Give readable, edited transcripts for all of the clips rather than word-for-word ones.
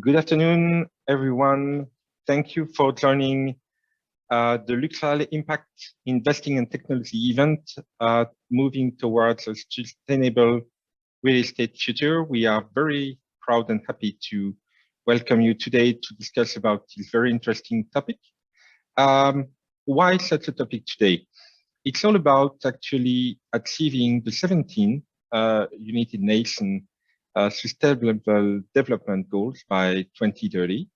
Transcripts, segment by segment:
Good afternoon, everyone. Thank you for joining the LuxReal Impact Investing and Technology event, moving towards a sustainable real estate future. We are very proud and happy to welcome you today to discuss about this very interesting topic. Why such a topic today? It's all about actually achieving the 17 United Nations Sustainable Development Goals by 2030.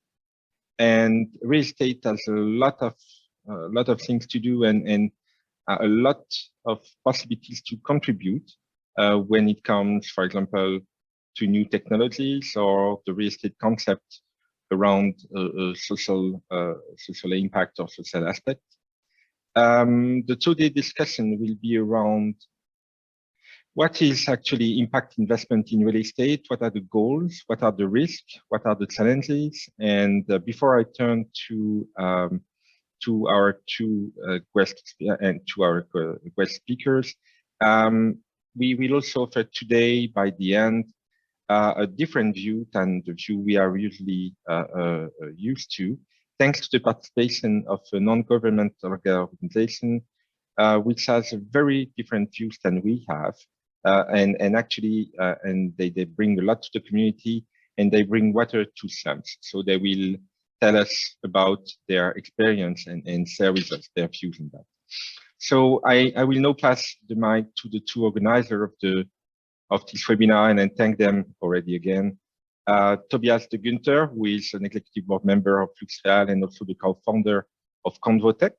And real estate has a lot of things to do and a lot of possibilities to contribute when it comes, for example, to new technologies or the real estate concept around social impact or social aspect. The two-day discussion will be around what is actually impact investment in real estate, what are the goals, what are the risks, what are the challenges, and before I turn to our two guest speakers, we will also offer today by the end a different view than the view we are usually used to, thanks to the participation of a non-governmental organization, which has a very different views than we have. And they bring a lot to the community, and they bring water to slums. So they will tell us about their experience and share with us their views on that. So I will now pass the mic to the two organizers of this webinar, and I thank them already again. Tobias de Gunther, who is an executive board member of LuxReal and also the co-founder of Convotech,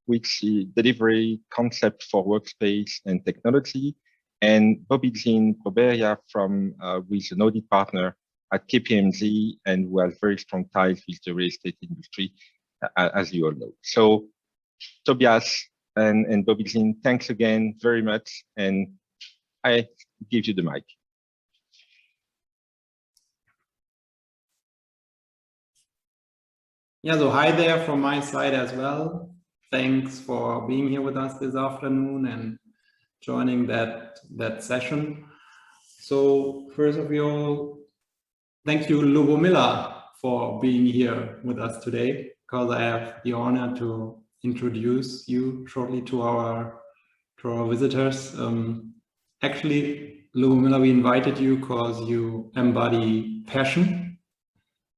which is delivery concept for workspace and technology. And Bobby Jean Proberia who is an audit partner at KPMG and who has very strong ties with the real estate industry, as you all know. So Tobias and Bobby Jean, thanks again very much, and I give you the mic. Yeah, so hi there from my side as well. Thanks for being here with us this afternoon and joining that session. So first of all, thank you, Lubomila, for being here with us today, because I have the honor to introduce you shortly to our visitors. Actually, Lubomila, we invited you because you embody passion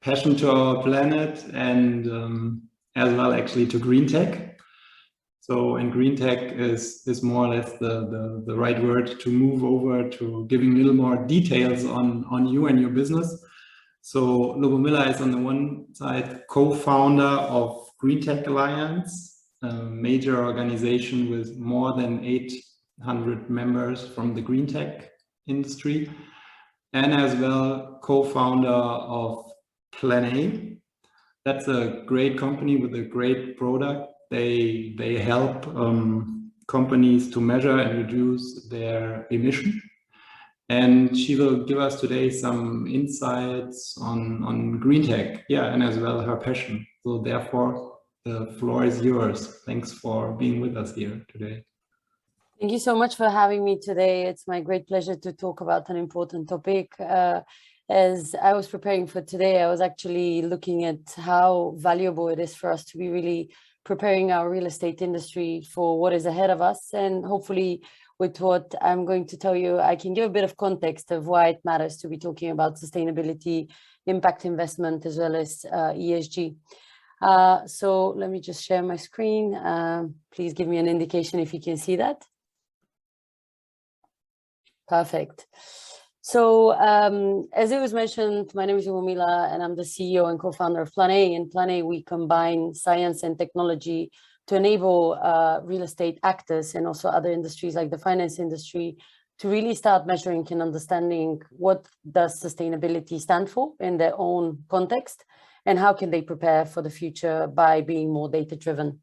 to our planet, and as well actually to green tech. So, and green tech is more or less the right word to move over to giving a little more details on you and your business. So Lubomila is on the one side co-founder of Green Tech Alliance, a major organization with more than 800 members from the green tech industry, and as well co-founder of Plan A. That's a great company with a great product. They help companies to measure and reduce their emission. And she will give us today some insights on green tech, yeah, and as well her passion. So therefore, the floor is yours. Thanks for being with us here today. Thank you so much for having me today. It's my great pleasure to talk about an important topic. As I was preparing for today, I was actually looking at how valuable it is for us to be really preparing our real estate industry for what is ahead of us. And hopefully with what I'm going to tell you, I can give a bit of context of why it matters to be talking about sustainability, impact investment, as well as ESG. So let me just share my screen. Please give me an indication if you can see that. Perfect. So as it was mentioned, my name is Lubomila, and I'm the CEO and co-founder of Plan A. In Plan A, we combine science and technology to enable real estate actors and also other industries like the finance industry to really start measuring and understanding what does sustainability stand for in their own context, and how can they prepare for the future by being more data-driven.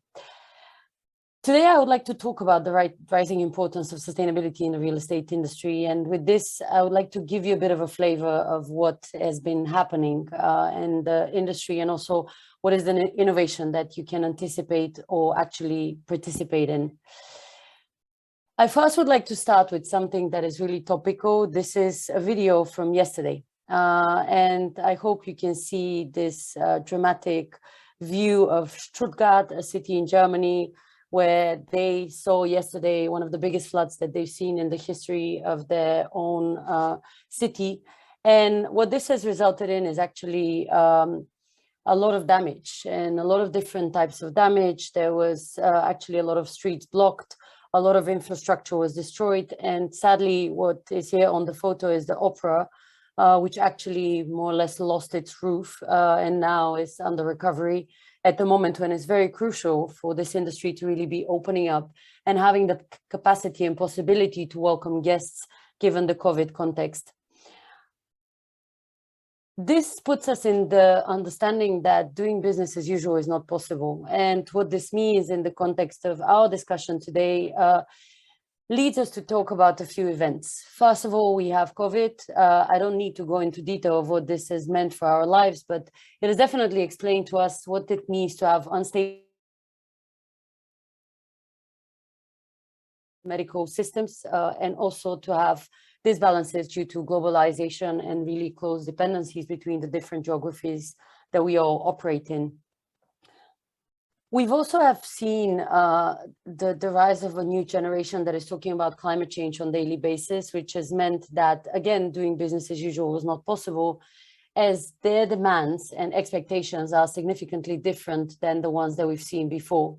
Today, I would like to talk about the rising importance of sustainability in the real estate industry. And with this, I would like to give you a bit of a flavor of what has been happening in the industry, and also what is the innovation that you can anticipate or actually participate in. I first would like to start with something that is really topical. This is a video from yesterday. And I hope you can see this dramatic view of Stuttgart, a city in Germany, where they saw yesterday one of the biggest floods that they've seen in the history of their own city. And what this has resulted in is actually a lot of damage and a lot of different types of damage. There was actually a lot of streets blocked, a lot of infrastructure was destroyed. And sadly, what is here on the photo is the opera, which actually more or less lost its roof and now is under recovery at the moment when it's very crucial for this industry to really be opening up and having the capacity and possibility to welcome guests given the COVID context. This puts us in the understanding that doing business as usual is not possible. And what this means in the context of our discussion today leads us to talk about a few events. First of all, we have COVID. I don't need to go into detail of what this has meant for our lives, but it has definitely explained to us what it means to have unstable medical systems and also to have disbalances due to globalization and really close dependencies between the different geographies that we all operate in. We've also have seen the rise of a new generation that is talking about climate change on a daily basis, which has meant that, again, doing business as usual was not possible, as their demands and expectations are significantly different than the ones that we've seen before.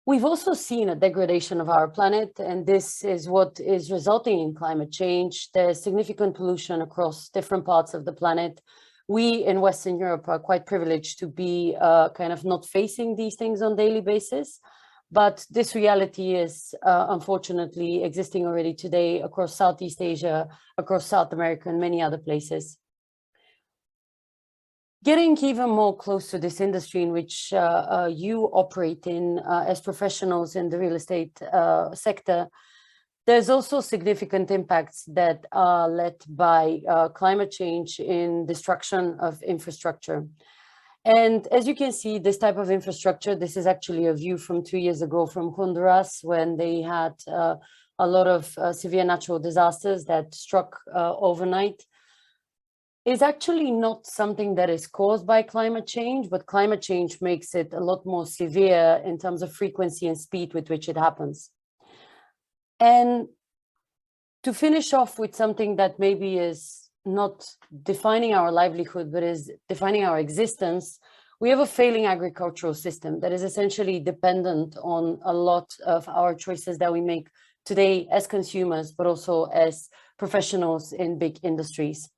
We've also seen a degradation of our planet, and this is what is resulting in climate change. There's significant pollution across different parts of the planet. We in Western Europe are quite privileged to be kind of not facing these things on a daily basis, but this reality is unfortunately existing already today across Southeast Asia, across South America, and many other places. Getting even more close to this industry in which you operate in as professionals in the real estate sector, there's also significant impacts that are led by climate change in destruction of infrastructure. And as you can see, this type of infrastructure, this is actually a view from 2 years ago from Honduras, when they had a lot of severe natural disasters that struck overnight. Is actually not something that is caused by climate change, but climate change makes it a lot more severe in terms of frequency and speed with which it happens. And to finish off with something that maybe is not defining our livelihood, but is defining our existence, we have a failing agricultural system that is essentially dependent on a lot of our choices that we make today as consumers, but also as professionals in big industries.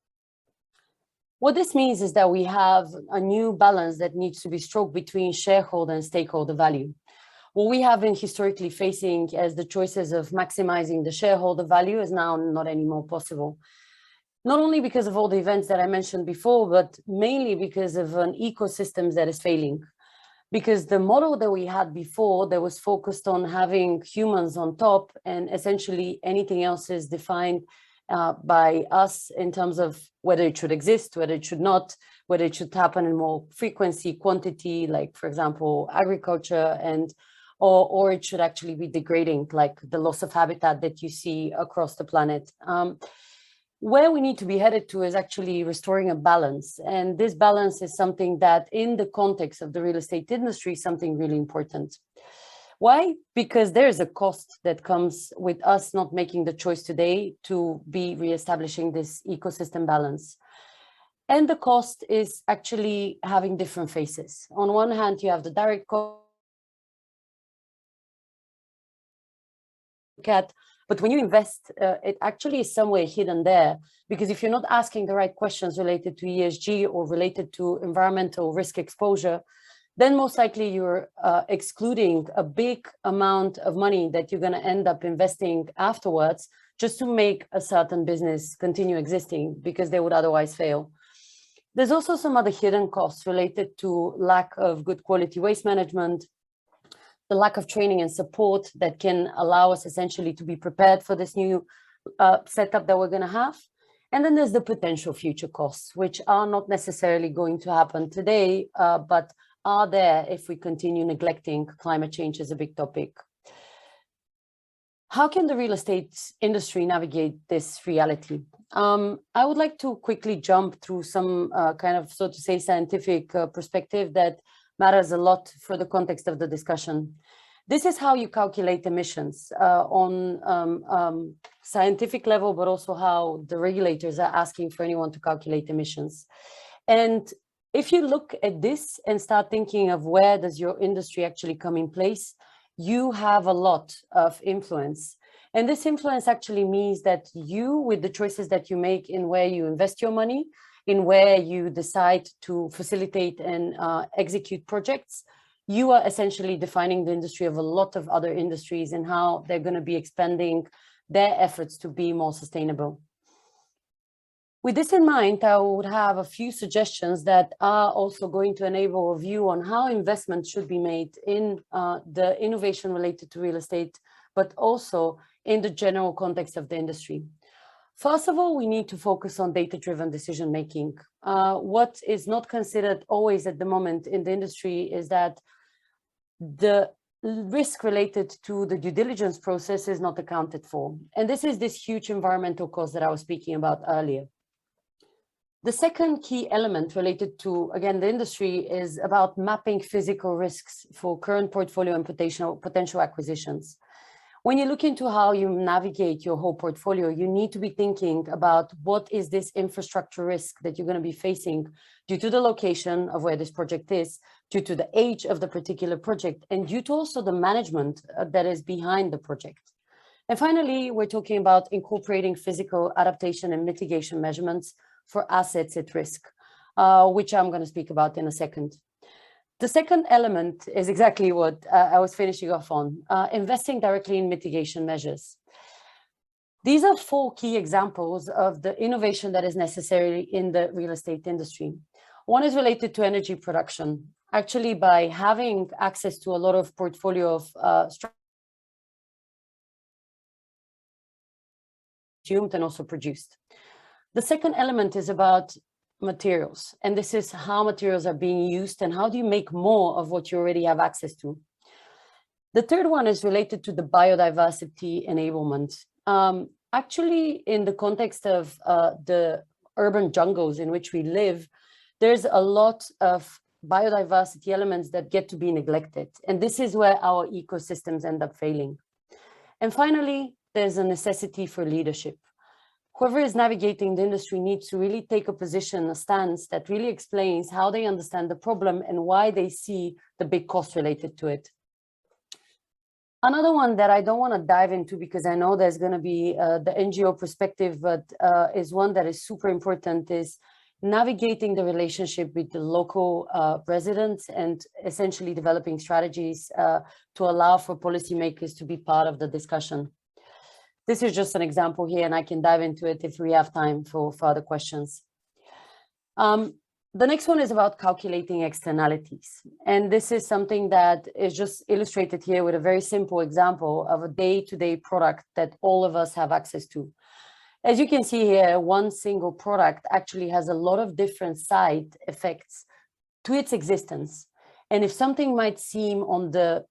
What this means is that we have a new balance that needs to be struck between shareholder and stakeholder value. What we have been historically facing as the choices of maximizing the shareholder value is now not anymore possible. Not only because of all the events that I mentioned before, but mainly because of an ecosystem that is failing. Because the model that we had before that was focused on having humans on top and essentially anything else is defined by us in terms of whether it should exist, whether it should not, whether it should happen in more frequency, quantity, like, for example, agriculture, and or it should actually be degrading, like the loss of habitat that you see across the planet. Where we need to be headed to is actually restoring a balance. And this balance is something that in the context of the real estate industry is something really important. Why? Because there's a cost that comes with us not making the choice today to be reestablishing this ecosystem balance. And the cost is actually having different faces. On one hand, you have the direct cost, but when you invest, it actually is somewhere hidden there, because if you're not asking the right questions related to ESG or related to environmental risk exposure, then most likely you're excluding a big amount of money that you're going to end up investing afterwards just to make a certain business continue existing, because they would otherwise fail. There's also some other hidden costs related to lack of good quality waste management, the lack of training and support that can allow us essentially to be prepared for this new setup that we're going to have. And then there's the potential future costs, which are not necessarily going to happen today, but are there if we continue neglecting climate change as a big topic. How can the real estate industry navigate this reality? I would like to quickly jump through some kind of, so to say, scientific perspective that matters a lot for the context of the discussion. This is how you calculate emissions on scientific level, but also how the regulators are asking for anyone to calculate emissions. And if you look at this and start thinking of where does your industry actually come in place, you have a lot of influence. And this influence actually means that you, with the choices that you make in where you invest your money, in where you decide to facilitate and execute projects, you are essentially defining the industry of a lot of other industries and how they're going to be expanding their efforts to be more sustainable. With this in mind, I would have a few suggestions that are also going to enable a view on how investments should be made in the innovation related to real estate, but also in the general context of the industry. First of all, we need to focus on data-driven decision-making. What is not considered always at the moment in the industry is that the risk related to the due diligence process is not accounted for. And this is this huge environmental cost that I was speaking about earlier. The second key element related to, again, the industry is about mapping physical risks for current portfolio and potential acquisitions. When you look into how you navigate your whole portfolio, you need to be thinking about what is this infrastructure risk that you're going to be facing due to the location of where this project is, due to the age of the particular project, and due to also the management that is behind the project. And finally, we're talking about incorporating physical adaptation and mitigation measurements for assets at risk, which I'm going to speak about in a second. The second element is exactly what I was finishing off on, investing directly in mitigation measures. These are 4 key examples of the innovation that is necessary in the real estate industry. One is related to energy production. Actually, by having access to a lot of portfolio of consumed and also produced. The second element is about materials, and this is how materials are being used and how do you make more of what you already have access to. The third one is related to the biodiversity enablement. Actually, in the context of the urban jungles in which we live, there's a lot of biodiversity elements that get to be neglected, and this is where our ecosystems end up failing. And finally, there's a necessity for leadership. Whoever is navigating the industry needs to really take a position, a stance that really explains how they understand the problem and why they see the big cost related to it. Another one that I don't want to dive into because I know there's going to be the NGO perspective, but is one that is super important, is navigating the relationship with the local residents and essentially developing strategies to allow for policymakers to be part of the discussion. This is just an example here, and I can dive into it if we have time for further questions. The next one is about calculating externalities. And this is something that is just illustrated here with a very simple example of a day-to-day product that all of us have access to. As you can see here, one single product actually has a lot of different side effects to its existence. And if something might seem on the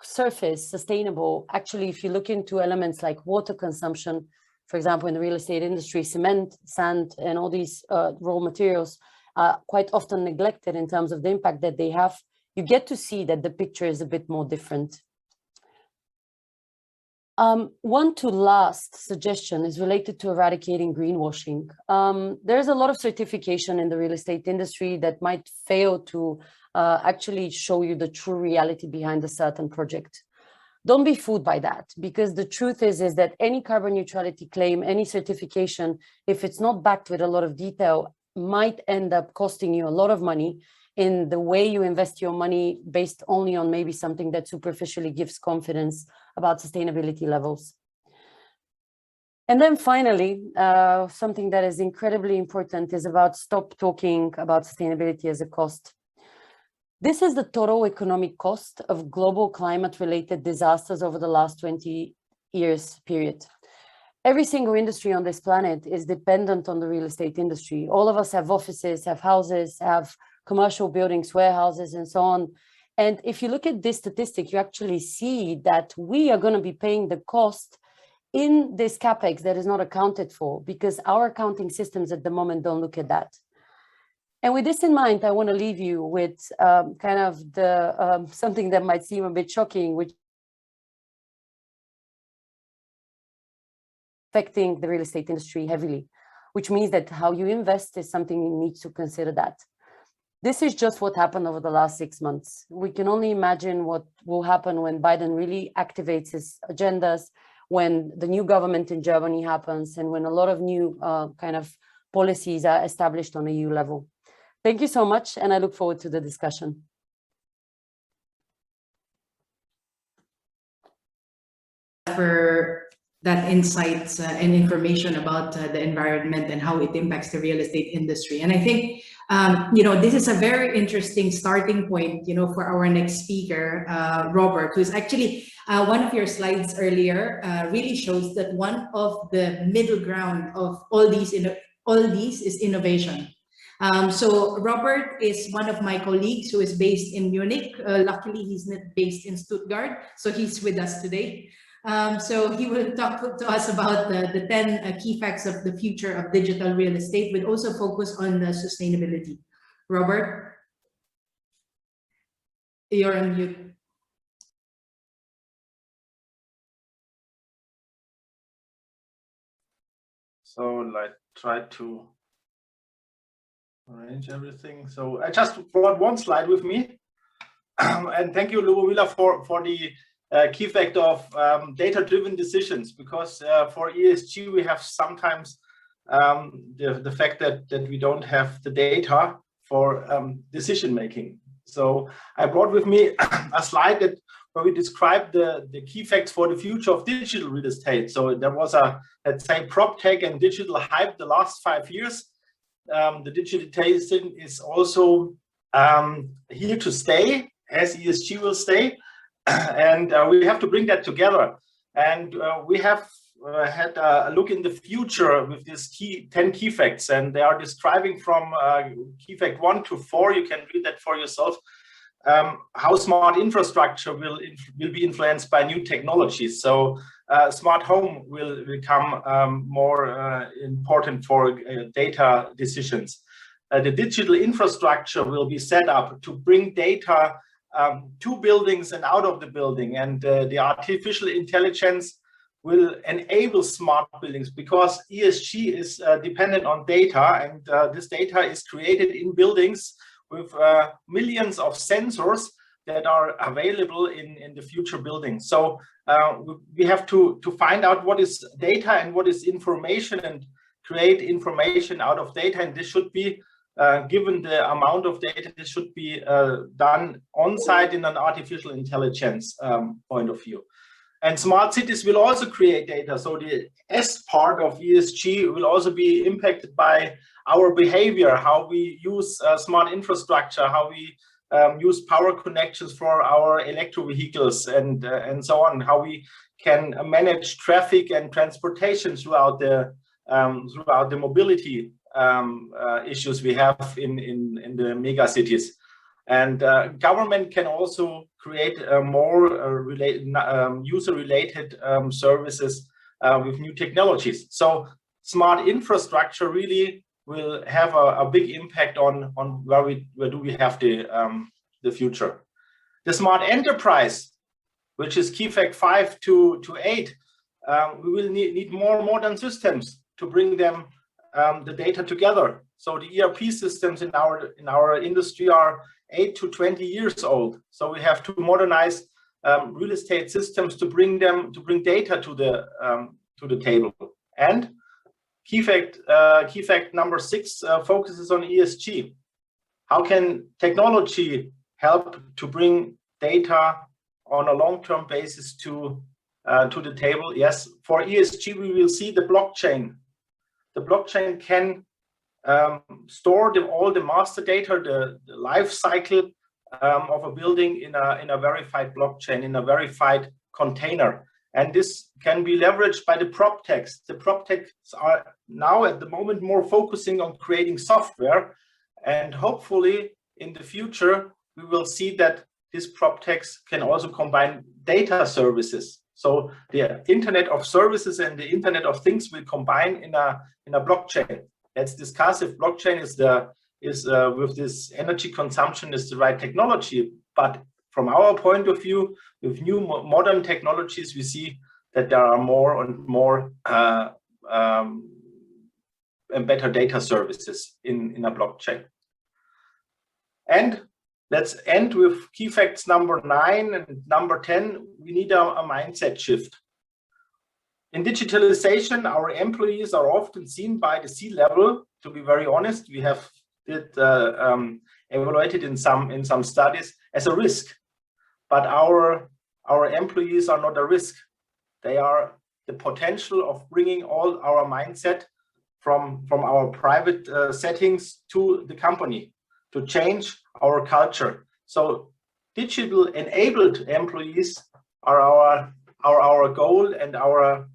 surface sustainable, actually, if you look into elements like water consumption, for example, in the real estate industry, cement, sand, and all these raw materials are quite often neglected in terms of the impact that they have, you get to see that the picture is a bit more different. One to last suggestion is related to eradicating greenwashing. There's a lot of certification in the real estate industry that might fail to actually show you the true reality behind a certain project. Don't be fooled by that, because the truth is that any carbon neutrality claim, any certification, if it's not backed with a lot of detail, might end up costing you a lot of money in the way you invest your money based only on maybe something that superficially gives confidence about sustainability levels. And then finally, something that is incredibly important is about stop talking about sustainability as a cost. This is the total economic cost of global climate-related disasters over the last 20 years period. Every single industry on this planet is dependent on the real estate industry. All of us have offices, have houses, have commercial buildings, warehouses, and so on. And if you look at this statistic, you actually see that we are going to be paying the cost in this CapEx that is not accounted for, because our accounting systems at the moment don't look at that. And with this in mind, I want to leave you with kind of the something that might seem a bit shocking, which affecting the real estate industry heavily, which means that how you invest is something you need to consider that. This is just what happened over the last 6 months. We can only imagine what will happen when Biden really activates his agendas, when the new government in Germany happens, and when a lot of new kind of policies are established on a EU level. Thank you so much, and I look forward to the discussion. For that insights and information about the environment and how it impacts the real estate industry. And I think, you know, this is a very interesting starting point, you know, for our next speaker, Robert, who is actually one of your slides earlier really shows that one of the middle ground of all these is innovation. So Robert is one of my colleagues who is based in Munich. Luckily, he's not based in Stuttgart, so he's with us today. So he will talk to us about the 10 key facts of the future of digital real estate, but also focus on the sustainability. Robert, you're on mute. So let's try to arrange everything. So I just brought one slide with me. And thank you, Lubomila, for the key fact of data-driven decisions, because for ESG we have sometimes the fact that we don't have the data for decision making. So I brought with me a slide where we describe the key facts for the future of digital real estate. So there was a, let's say, prop tech and digital hype the last 5 years. The digitization is also here to stay, as ESG will stay. And we have to bring that together. And we have had a look in the future with these 10 key facts, and they are describing from key fact 1 to 4. You can read that for yourself. How smart infrastructure will be influenced by new technologies. So smart home will become more important for data decisions. The digital infrastructure will be set up to bring data to buildings and out of the building, and the artificial intelligence will enable smart buildings, because ESG is dependent on data, and this data is created in buildings with millions of sensors that are available in the future buildings. So we have to find out what is data and what is information, and create information out of data, and this should be given the amount of data, this should be done on site in an artificial intelligence point of view. And smart cities will also create data. So the S part of ESG will also be impacted by our behavior, how we use smart infrastructure, how we use power connections for our electro vehicles, and so on, how we can manage traffic and transportation throughout the mobility issues we have in the mega cities. And government can also create more user-related services with new technologies. So smart infrastructure really will have a big impact on where do we have the future. The smart enterprise, which is key fact 5 to 8, we will need more modern systems to bring them the data together. So the ERP systems in our industry are 8 to 20 years old. So we have to modernize real estate systems to bring data to the table. And key fact number 6 focuses on ESG. How can technology help to bring data on a long-term basis to the table? Yes, for ESG we will see the blockchain. The blockchain can store all the master data, the life cycle of a building in a verified blockchain, in a verified container. And this can be leveraged by the prop techs. The prop techs are now at the moment more focusing on creating software. And hopefully in the future, we will see that this PropTechs can also combine data services. So the Internet of Services and the Internet of Things will combine in a blockchain. Let's discuss if blockchain is with this energy consumption is the right technology. But from our point of view, with new modern technologies, we see that there are more and more and better data services in a blockchain. And let's end with key facts number 9 and number 10. We need a mindset shift. In digitalization, our employees are often seen by the C-level. To be very honest, we have evaluated in some studies as a risk. But our employees are not a risk. They are the potential of bringing all our mindset from our private settings to the company, to change our culture. So digital enabled employees are our goal and our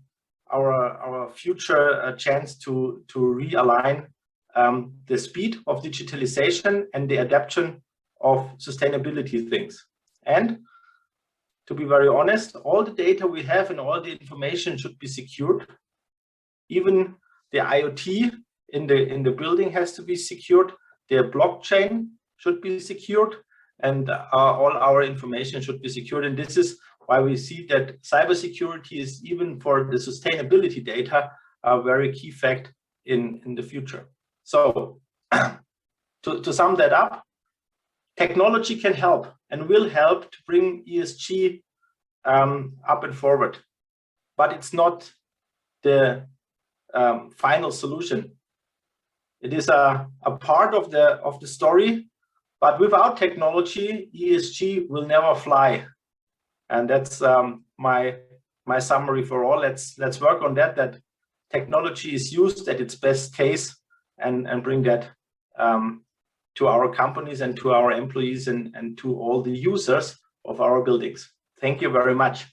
future chance to realign the speed of digitalization and the adaptation of sustainability things. And to be very honest, all the data we have and all the information should be secured. Even the IoT in the building has to be secured. The blockchain should be secured, and all our information should be secured. And this is why we see that cybersecurity is, even for the sustainability data, a very key fact in the future. So to sum that up, technology can help and will help to bring ESG up and forward, but it's not the final solution. It is a part of the story, but without technology, ESG will never fly. And that's my summary for all. Let's work on that technology is used at its best case and bring that to our companies and to our employees and to all the users of our buildings. Thank you very much.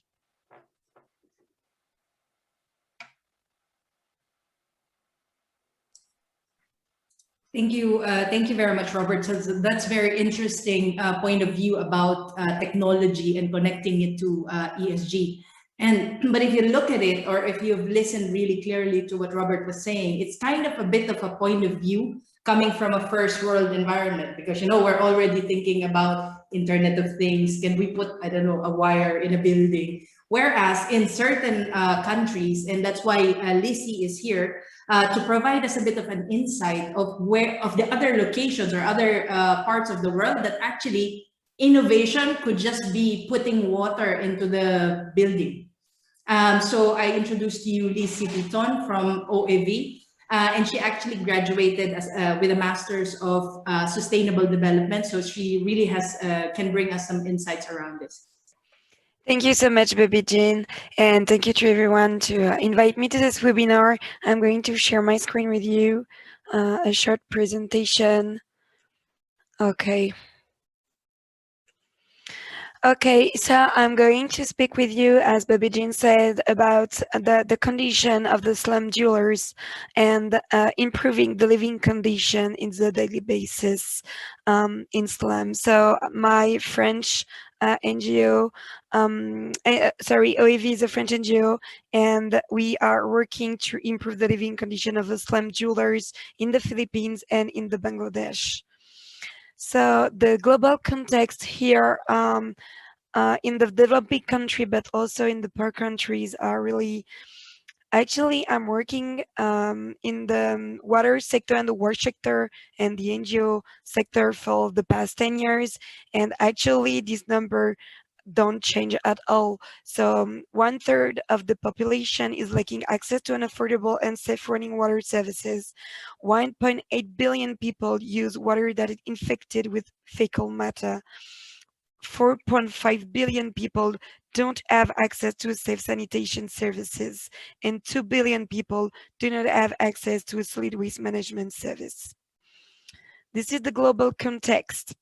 Thank you very much, Robert. So that's very interesting point of view about technology and connecting it to ESG. But if you look at it, or if you've listened really clearly to what Robert was saying, it's kind of a bit of a point of view coming from a first world environment, because we're already thinking about Internet of Things. Can we put, I don't know, a wire in a building? Whereas in certain countries, and that's why Lissy is here, to provide us a bit of an insight of the other locations or other parts of the world that actually innovation could just be putting water into the building. So I introduced to you Lissy Piton from OAV, and she actually graduated with a Master's of Sustainable Development. So she really can bring us some insights around this. Thank you so much, Baby Jean, and thank you to everyone to invite me to this webinar. I'm going to share my screen with you, a short presentation. Okay, so I'm going to speak with you, as Baby Jean said, about the condition of the slum dwellers and improving the living condition in the daily basis in slums. So my French NGO, OAV is a French NGO, and we are working to improve the living condition of the slum dwellers in the Philippines and in the Bangladesh. So the global context here in the developing country, but also in the poor countries are really, actually I'm working in the water sector and the water sector and the NGO sector for the past 10 years. And actually this number don't change at all. So 1/3 of the population is lacking access to an affordable and safe running water services. 1.8 billion people use water that is infected with fecal matter. 4.5 billion people don't have access to safe sanitation services, and 2 billion people do not have access to a solid waste management service. This is the global context.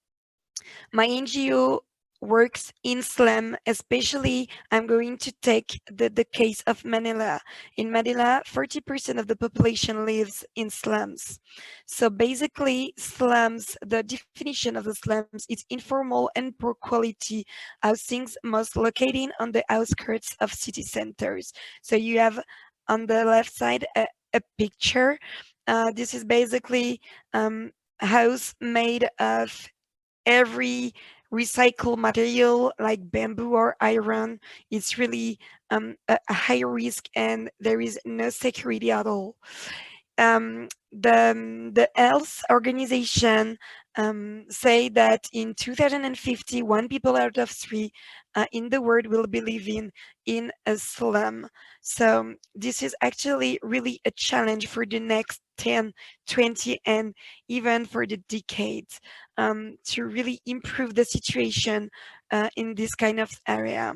My NGO works in slum, especially I'm going to take the case of Manila. In Manila, 40% of the population lives in slums. So basically slums, the definition of the slums is informal and poor quality housings most located on the outskirts of city centers. So you have on the left side a picture. This is basically house made of every recycled material like bamboo or iron. It's really a high risk and there is no security at all. The health organization say that in 2050, 1 people out of 3 in the world will be living in a slum. So this is actually really a challenge for the next 10, 20, and even for the decades to really improve the situation in this kind of area.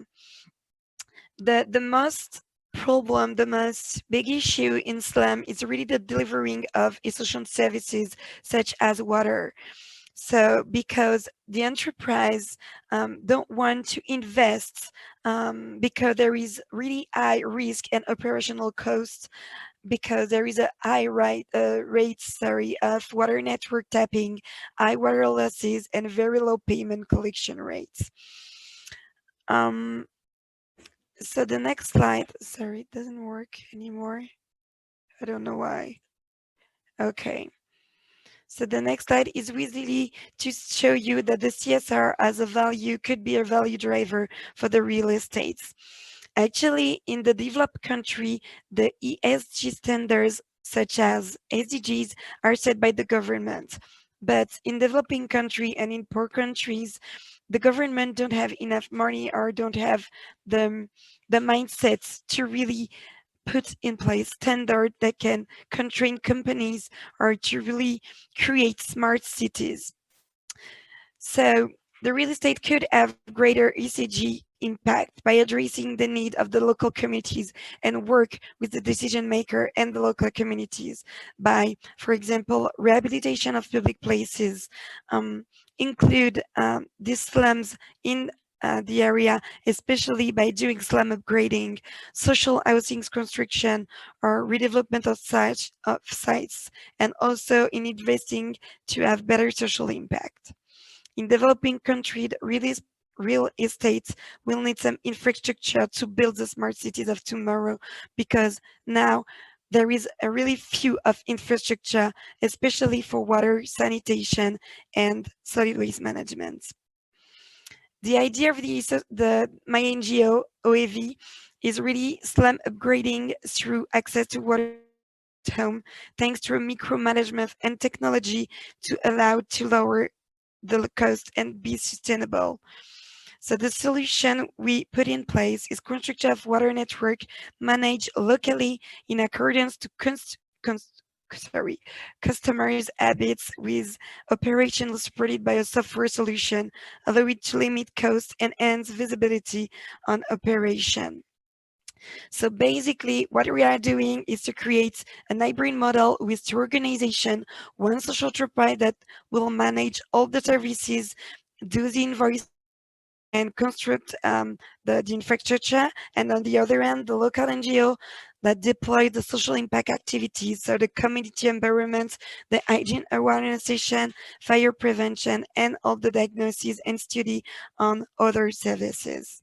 The most big issue in slum is really the delivering of essential services such as water. So because the enterprise don't want to invest because there is really high risk and operational costs, because there is a high rate of water network tapping, high water losses, and very low payment collection rates. So the next slide, sorry, it doesn't work anymore. I don't know why. Okay. So the next slide is really to show you that the CSR as a value could be a value driver for the real estates. Actually, in the developed country, the ESG standards such as SDGs are set by the government. But in developing country and in poor countries, the government don't have enough money or don't have the mindsets to really put in place standards that can constrain companies or to really create smart cities. So the real estate could have greater ESG impact by addressing the need of the local communities and work with the decision maker and the local communities by, for example, rehabilitation of public places, include these slums in the area, especially by doing slum upgrading, social housing construction, or redevelopment of sites, and also in investing to have better social impact. In developing countries, real estate will need some infrastructure to build the smart cities of tomorrow, because now there is a really few of infrastructure, especially for water, sanitation, and solid waste management. The idea of my NGO, OAV, is really slum upgrading through access to water at home, thanks to a micromanagement and technology to allow to lower the cost and be sustainable. So the solution we put in place is construction of water network managed locally in accordance to customers' habits, with operations supported by a software solution, allow it to limit cost and enhance visibility on operation. So basically what we are doing is to create an hybrid model with 2 organizations, one social enterprise that will manage all the services, do the invoice, and construct the infrastructure, and on the other end, the local NGO that deploy the social impact activities, so the community environment, the hygiene awareness session, fire prevention, and all the diagnosis and study on other services.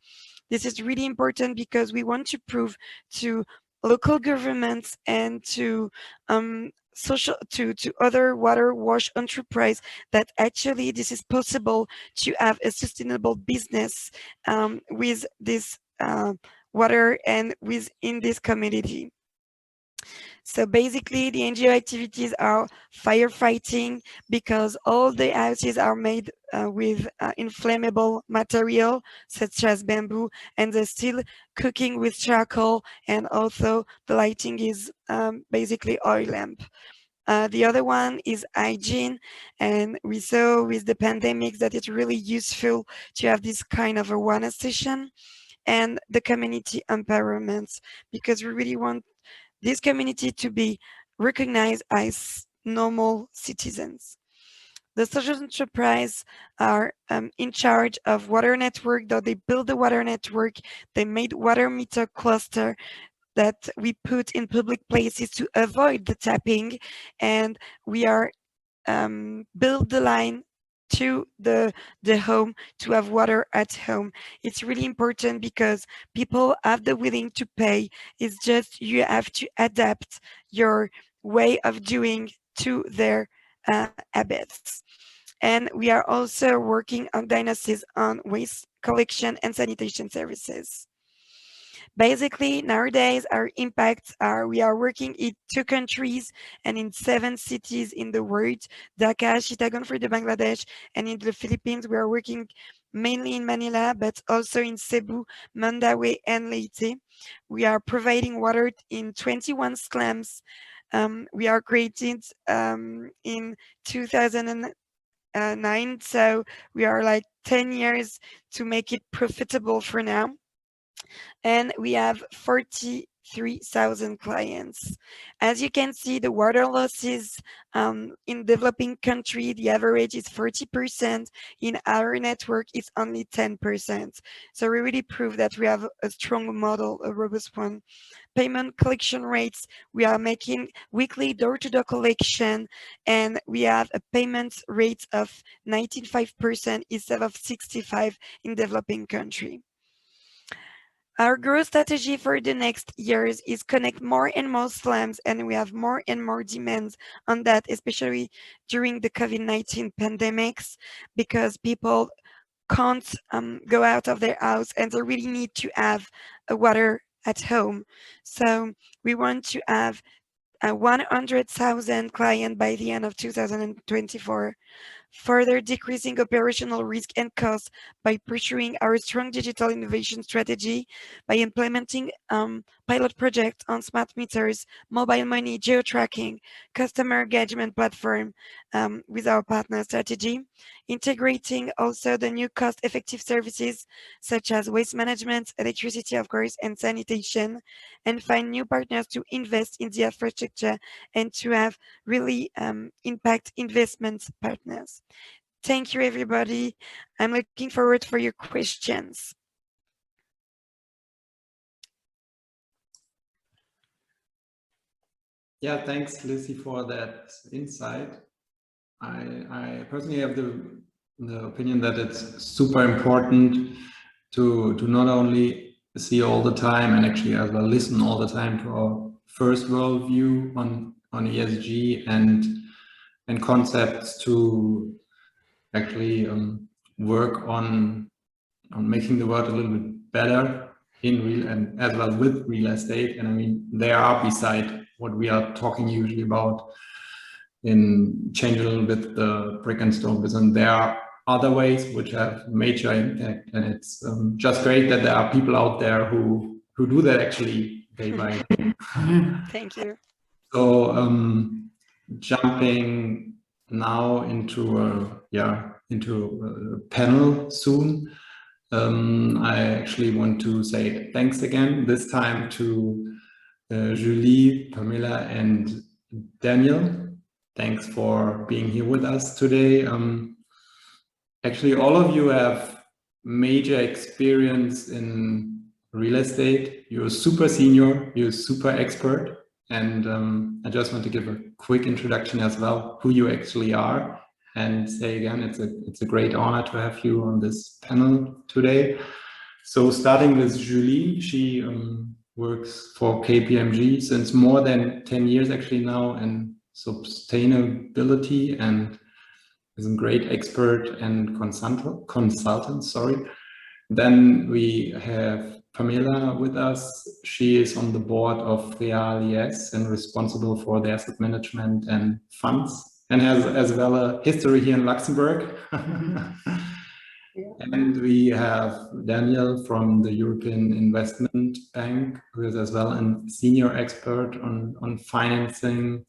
This is really important because we want to prove to local governments and to other water wash enterprise that actually this is possible to have a sustainable business with this water and within this community. So basically the NGO activities are firefighting, because all the houses are made with inflammable material such as bamboo, and they're still cooking with charcoal, and also the lighting is basically oil lamp. The other one is hygiene, and we saw with the pandemic that it's really useful to have this kind of awareness session, and the community empowerment, because we really want this community to be recognized as normal citizens. The social enterprise are in charge of water network, though they build the water network, they made water meter cluster that we put in public places to avoid the tapping, and we are build the line to the home to have water at home. It's really important because people have the willing to pay. It's just you have to adapt your way of doing to their habits. And we are also working on diagnosis on waste collection and sanitation services. Basically, nowadays, our impacts are we are working in 2 countries and in 7 cities in the world, Dhaka, Chittagong for the Bangladesh, and in the Philippines, we are working mainly in Manila, but also in Cebu, Mandaue, and Leyte. We are providing water in 21 slums. We are created in 2009, so we are like 10 years to make it profitable for now. And we have 43,000 clients. As you can see, the water losses in developing country, the average is 40%. In our network, it's only 10%. So we really prove that we have a strong model, a robust one. Payment collection rates, we are making weekly door-to-door collection, and we have a payment rate of 95% instead of 65% in developing country. Our growth strategy for the next years is connect more and more slums, and we have more and more demands on that, especially during the COVID-19 pandemics, because people can't go out of their house and they really need to have water at home. So we want to have 100,000 clients by the end of 2024. Further decreasing operational risk and costs by pursuing our strong digital innovation strategy, by implementing pilot projects on smart meters, mobile money, geo-tracking, customer engagement platform with our partner strategy, integrating also the new cost-effective services such as waste management, electricity, of course, and sanitation, and find new partners to invest in the infrastructure and to have really impact investment partners. Thank you, everybody. I'm looking forward for your questions. Yeah, thanks, Lucy, for that insight. I personally have the opinion that it's super important to not only see all the time and actually as well listen all the time to our first world view on ESG and concepts to actually work on making the world a little bit better in real and as well with real estate. And I mean, they are beside what we are talking usually about in change a little bit the brick and stone business. There are other ways which have major impact, and it's just great that there are people out there who do that actually day by day. Thank you. So jumping now into a panel soon. I actually want to say thanks again, this time to Julie, Pamela, and Daniel. Thanks for being here with us today. Actually, all of you have major experience in real estate. You're super senior, you're super expert. And I just want to give a quick introduction as well, who you actually are, and say again, it's a great honor to have you on this panel today. So starting with Julie, she works for KPMG since more than 10 years actually now in sustainability and is a great expert and consultant, sorry. Then we have Pamela with us. She is on the board of Real a.s. and responsible for the asset management and funds, and has as well a history here in Luxembourg. And we have Daniel from the European Investment Bank, who is as well a senior expert on financing.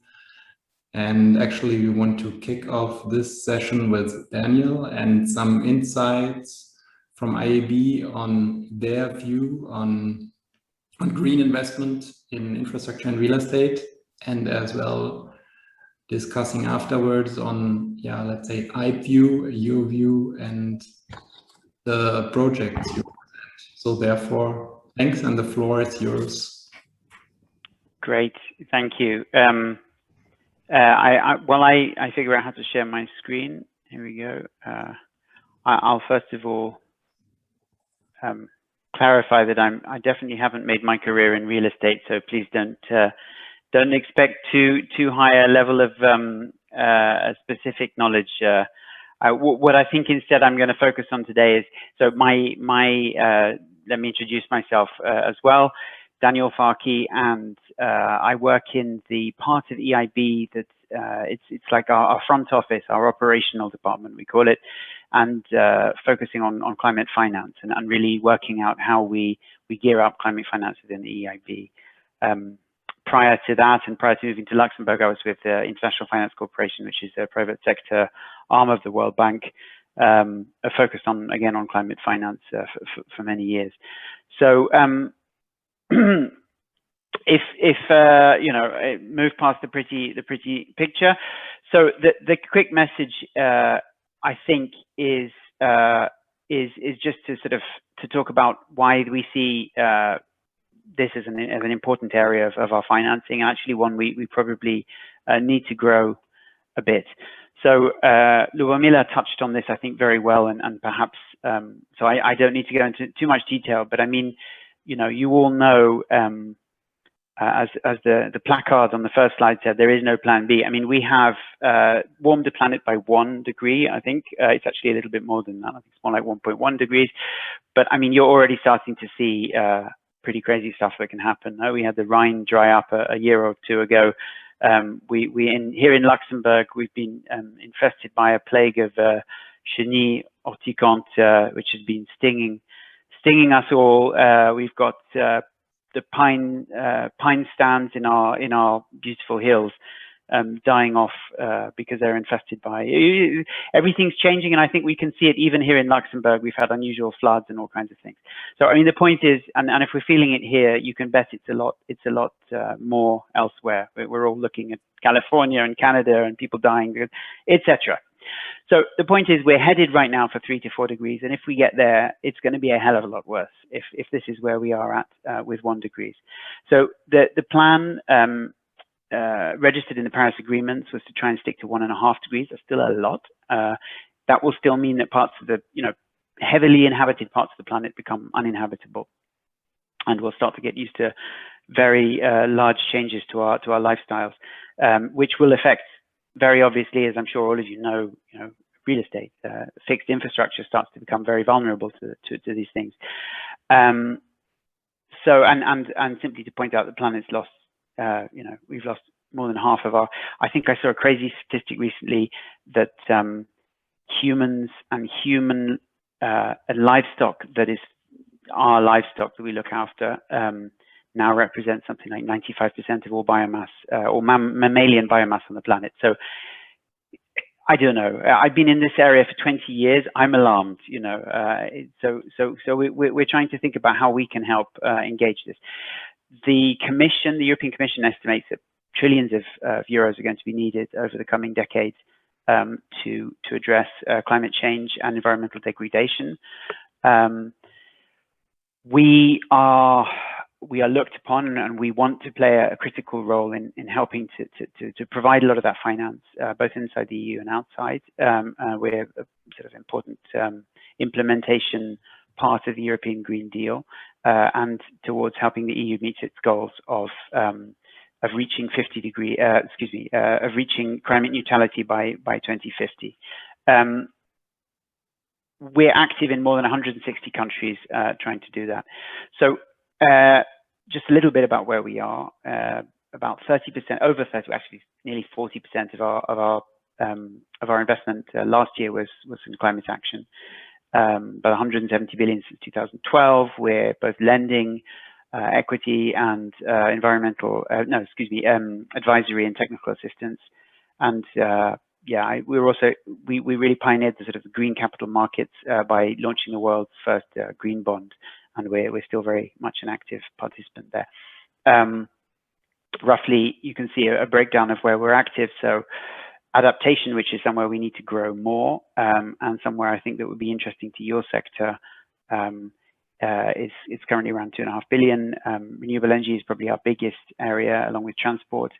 And actually, we want to kick off this session with Daniel and some insights from a.s.b.l on their view on green investment in infrastructure and real estate, and as well discussing afterwards on, yeah, let's say I view, your view, and the projects you present. So therefore, thanks, and the floor is yours. Great, thank you. While I figure out how to share my screen, here we go. I'll first of all clarify that I definitely haven't made my career in real estate, so please don't expect too high a level of specific knowledge. What I think instead I'm going to focus on today is, so let me introduce myself as well. Daniel Farkey, and I work in the part of EIB that it's like our front office, our operational department, we call it, and focusing on climate finance and really working out how we gear up climate finance within the EIB. Prior to that, and prior to moving to Luxembourg, I was with the International Finance Corporation, which is a private sector arm of the World Bank, focused on, again, on climate finance for many years. So if you know, move past the pretty picture. So the quick message, I think, is just to sort of to talk about why we see this as an important area of our financing, and actually one we probably need to grow a bit. So Lubomila touched on this, I think, very well, and perhaps so I don't need to go into too much detail, but I mean, you know, you all know, as the placard on the first slide said, there is no plan B. I mean, we have warmed the planet by 1 degree. I think it's actually a little bit more than that. I think it's more like 1.1 degrees. But I mean, you're already starting to see pretty crazy stuff that can happen. We had the Rhine dry up a year or two ago. Here in Luxembourg, we've been infested by a plague of chenille urticante, which has been stinging us all. We've got the pine stands in our beautiful hills dying off because they're infested by everything's changing, and I think we can see it even here in Luxembourg. We've had unusual floods and all kinds of things. So I mean, the point is, and if we're feeling it here, you can bet it's a lot more elsewhere. We're all looking at California and Canada and people dying, etc. So the point is, we're headed right now for 3 to 4 degrees, and if we get there, it's going to be a hell of a lot worse if this is where we are at with 1 degree. So the plan registered in the Paris agreements was to try and stick to 1.5 degrees. That's still a lot. That will still mean that parts of the heavily inhabited parts of the planet become uninhabitable, and we'll start to get used to very large changes to our lifestyles, which will affect, very obviously, as I'm sure all of you know, real estate. Fixed infrastructure starts to become very vulnerable to these things. So and simply to point out, the planet's lost. We've lost more than half of our. I think I saw a crazy statistic recently that humans and human livestock, that is our livestock that we look after, now represents something like 95% of all biomass or mammalian biomass on the planet. So I don't know. I've been in this area for 20 years. I'm alarmed, So we're trying to think about how we can help engage this. The European Commission estimates that trillions of euros are going to be needed over the coming decades to address climate change and environmental degradation. We are looked upon, and we want to play a critical role in helping to provide a lot of that finance, both inside the EU and outside. We're a sort of important implementation part of the European Green Deal, and towards helping the EU meet its goals of reaching of reaching climate neutrality by 2050. We're active in more than 160 countries trying to do that. So just a little bit about where we are. About 30%, over 30, actually nearly 40% of our investment last year was in climate action. About 170 billion since 2012. We're both lending, equity, and advisory and technical assistance. And we really pioneered the sort of green capital markets by launching the world's first green bond, and we're still very much an active participant there. roughly, you can see a breakdown of where we're active. So adaptation, which is somewhere we need to grow more, and somewhere I think that would be interesting to your sector, is currently around 2.5 billion. Renewable energy is probably our biggest area, along with transport.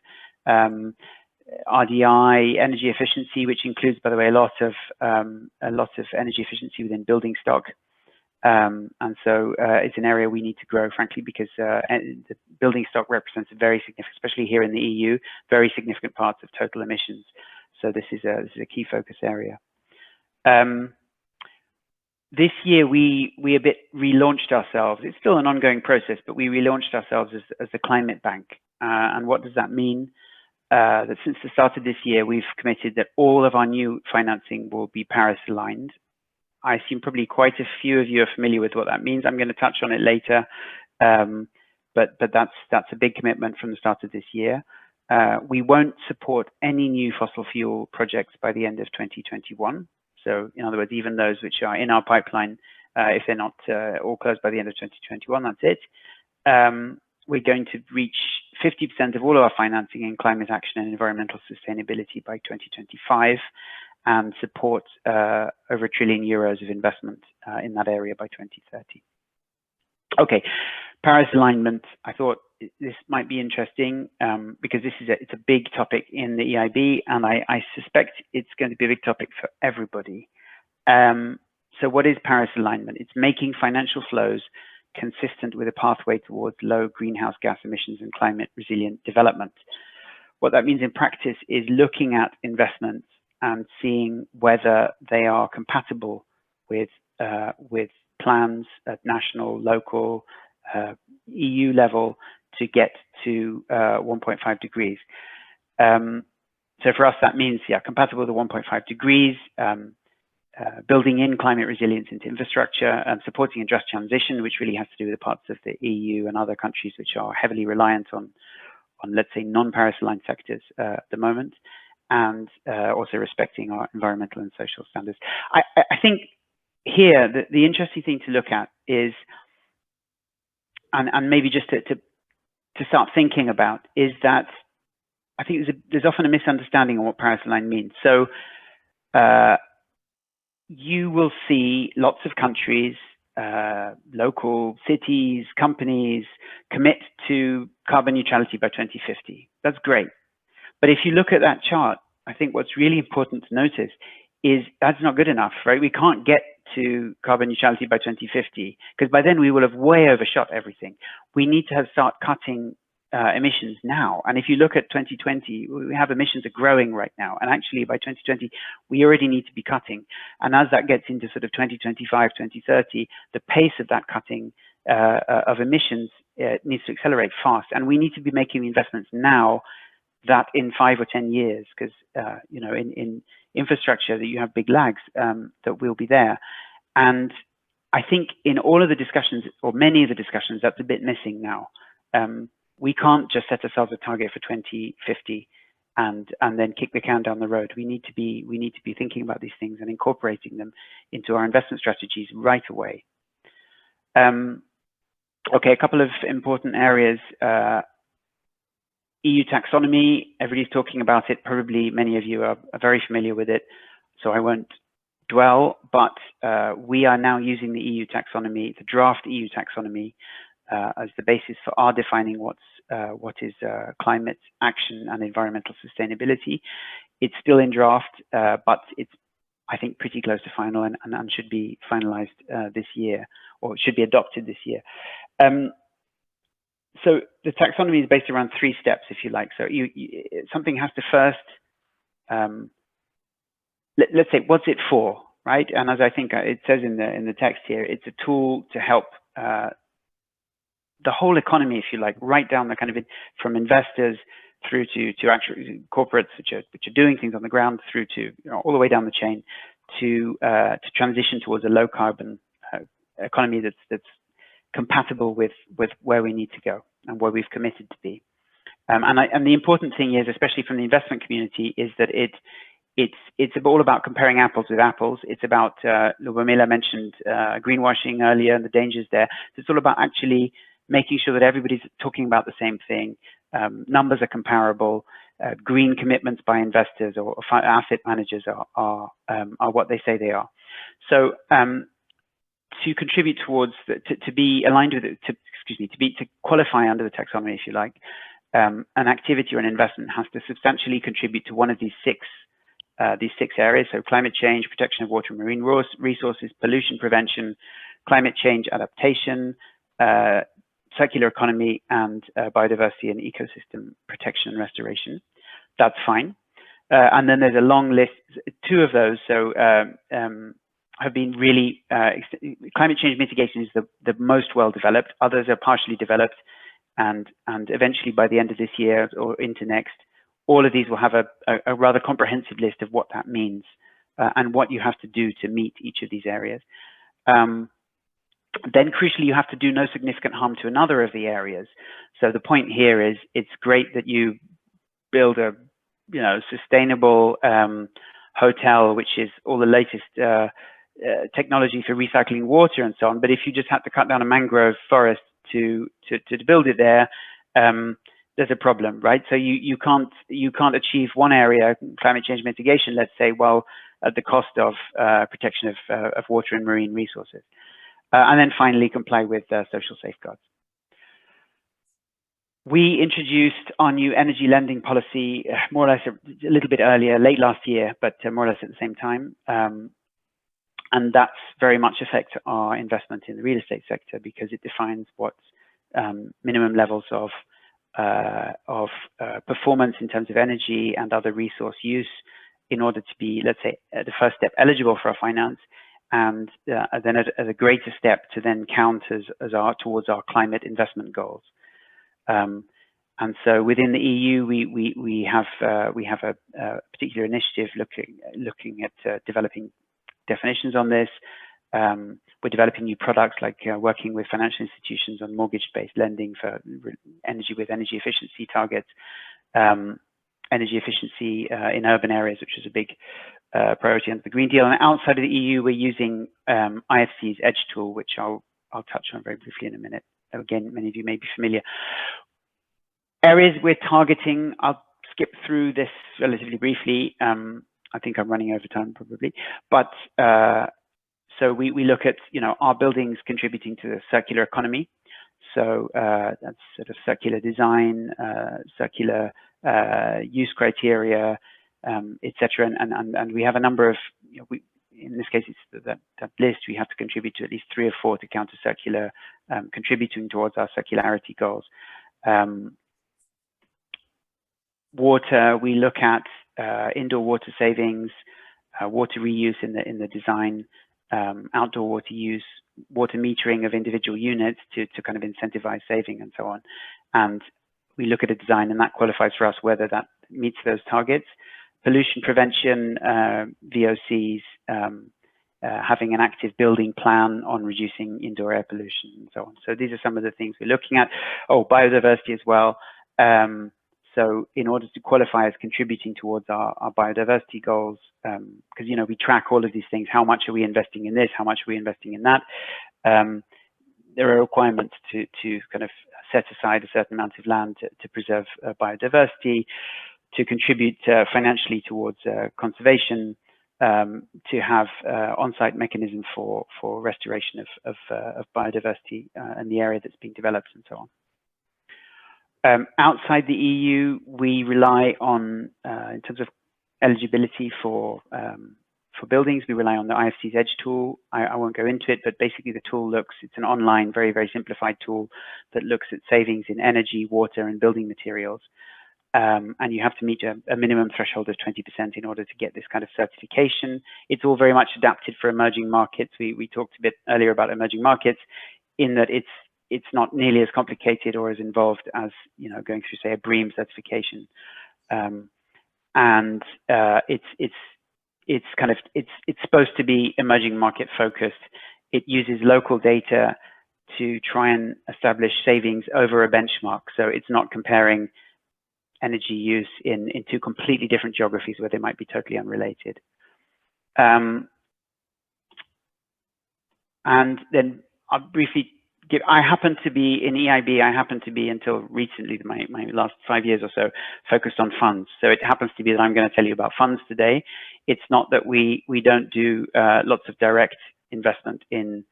RDI, energy efficiency, which includes, by the way, a lot of energy efficiency within building stock. And so it's an area we need to grow, frankly, because the building stock represents a very significant, especially here in the EU, very significant parts of total emissions. So this is a key focus area. This year we a bit relaunched ourselves. It's still an ongoing process, but we relaunched ourselves as a climate bank. And what does that mean? That since the start of this year, we've committed that all of our new financing will be Paris aligned. I assume probably quite a few of you are familiar with what that means. I'm going to touch on it later, but that's a big commitment from the start of this year. We won't support any new fossil fuel projects by the end of 2021. So in other words, even those which are in our pipeline, if they're not all closed by the end of 2021, that's it. We're going to reach 50% of all of our financing in climate action and environmental sustainability by 2025, and support over €1 trillion of investment in that area by 2030. Okay, Paris alignment. I thought this might be interesting because it's a big topic in the EIB, and I suspect it's going to be a big topic for everybody. So what is Paris alignment? It's making financial flows consistent with a pathway towards low greenhouse gas emissions and climate resilient development. What that means in practice is looking at investments and seeing whether they are compatible with plans at national, local, EU level to get to 1.5 degrees. So for us, that means, compatible with the 1.5 degrees, building in climate resilience into infrastructure, and supporting a just transition, which really has to do with the parts of the EU and other countries which are heavily reliant on let's say, non-Paris aligned sectors at the moment, and also respecting our environmental and social standards. I think here, the interesting thing to look at is, and maybe just to start thinking about, is that I think there's often a misunderstanding on what Paris aligned means. So you will see lots of countries, local cities, companies commit to carbon neutrality by 2050. That's great. But if you look at that chart, I think what's really important to notice is that's not good enough, right? We can't get to carbon neutrality by 2050 because by then we will have way overshot everything. We need to start cutting emissions now. And if you look at 2020, we have emissions are growing right now. And actually by 2020, we already need to be cutting. And as that gets into sort of 2025, 2030, the pace of that cutting of emissions needs to accelerate fast. And we need to be making investments now that in 5 or 10 years, because you know, in infrastructure that you have big lags that will be there. And I think in all of the discussions, or many of the discussions, that's a bit missing now. We can't just set ourselves a target for 2050 and then kick the can down the road. We need to be thinking about these things and incorporating them into our investment strategies right away. Okay, a couple of important areas. EU taxonomy, everybody's talking about it. Probably many of you are very familiar with it, so I won't dwell, but we are now using the EU taxonomy, the draft EU taxonomy, as the basis for our defining what is climate action and environmental sustainability. It's still in draft, but it's, I think, pretty close to final and should be finalized this year, or should be adopted this year. So the taxonomy is based around 3 steps, if you like. So something has to first, let's say, what's it for, right? And as I think it says in the text here, it's a tool to help the whole economy, if you like, right down the kind of from investors through to actual corporates which are doing things on the ground, through to, you know, all the way down the chain to transition towards a low carbon economy that's compatible with where we need to go and where we've committed to be. And the important thing is, especially from the investment community, is that it's all about comparing apples with apples. It's about, Lubomila mentioned greenwashing earlier and the dangers there. So it's all about actually making sure that everybody's talking about the same thing, numbers are comparable, green commitments by investors or asset managers are what they say they are. So to contribute towards to be aligned with it, to qualify under the taxonomy, if you like, an activity or an investment has to substantially contribute to one of these six areas. So climate change, protection of water and marine resources, pollution prevention, climate change adaptation, circular economy, and biodiversity and ecosystem protection and restoration. That's fine. And then there's a long list. Two of those have been really, climate change mitigation is the most well developed. Others are partially developed, and eventually by the end of this year or into next, all of these will have a rather comprehensive list of what that means and what you have to do to meet each of these areas. Then crucially, you have to do no significant harm to another of the areas. So the point here is, it's great that you build a sustainable hotel, which is all the latest technology for recycling water and so on. But if you just had to cut down a mangrove forest to build it there, there's a problem, right? So you can't achieve one area, climate change mitigation, let's say, well, at the cost of protection of water and marine resources. And then finally, comply with social safeguards. We introduced our new energy lending policy more or less a little bit earlier, late last year, but more or less at the same time. And that's very much affects our investment in the real estate sector, because it defines what minimum levels of performance in terms of energy and other resource use in order to be, let's say, the first step eligible for a finance, and then as a greater step to then count towards our climate investment goals. And so within the EU, we have a particular initiative looking at developing definitions on this. We're developing new products, like working with financial institutions on mortgage-based lending for energy with energy efficiency targets, energy efficiency in urban areas, which is a big priority under the Green Deal. And outside of the EU, we're using IFC's EDGE tool, which I'll touch on very briefly in a minute. Again, many of you may be familiar. Areas we're targeting, I'll skip through this relatively briefly. I think I'm running over time probably, but so we look at, our buildings contributing to the circular economy. So that's sort of circular design, circular use criteria, etc. And we have a number of, in this case, it's that list. We have to contribute to at least 3 or 4 to counter circular, contributing towards our circularity goals. Water, we look at indoor water savings, water reuse in the design, outdoor water use, water metering of individual units to kind of incentivize saving and so on. And we look at a design, and that qualifies for us whether that meets those targets. Pollution prevention, VOCs, having an active building plan on reducing indoor air pollution and so on. So these are some of the things we're looking at. Oh, biodiversity as well. So in order to qualify as contributing towards our biodiversity goals, because we track all of these things, how much are we investing in this, how much are we investing in that, there are requirements to kind of set aside a certain amount of land to preserve biodiversity, to contribute financially towards conservation, to have on-site mechanism for restoration of biodiversity in the area that's being developed and so on. Outside the EU, we rely on, in terms of eligibility for buildings, we rely on the IFC's EDGE tool. I won't go into it, but basically the tool it's an online, very, very simplified tool that looks at savings in energy, water, and building materials. And you have to meet a minimum threshold of 20% in order to get this kind of certification. It's all very much adapted for emerging markets. We talked a bit earlier about emerging markets, in that it's not nearly as complicated or as involved as going through, say, a BREEAM certification, and it's supposed to be emerging market focused. It uses local data to try and establish savings over a benchmark, so it's not comparing energy use in 2 completely different geographies where they might be totally unrelated. And then I'll briefly I happen to be in EIB. I happen to be until recently, my last 5 years or so, focused on funds. So it happens to be that I'm going to tell you about funds today. It's not that we don't do lots of direct investment in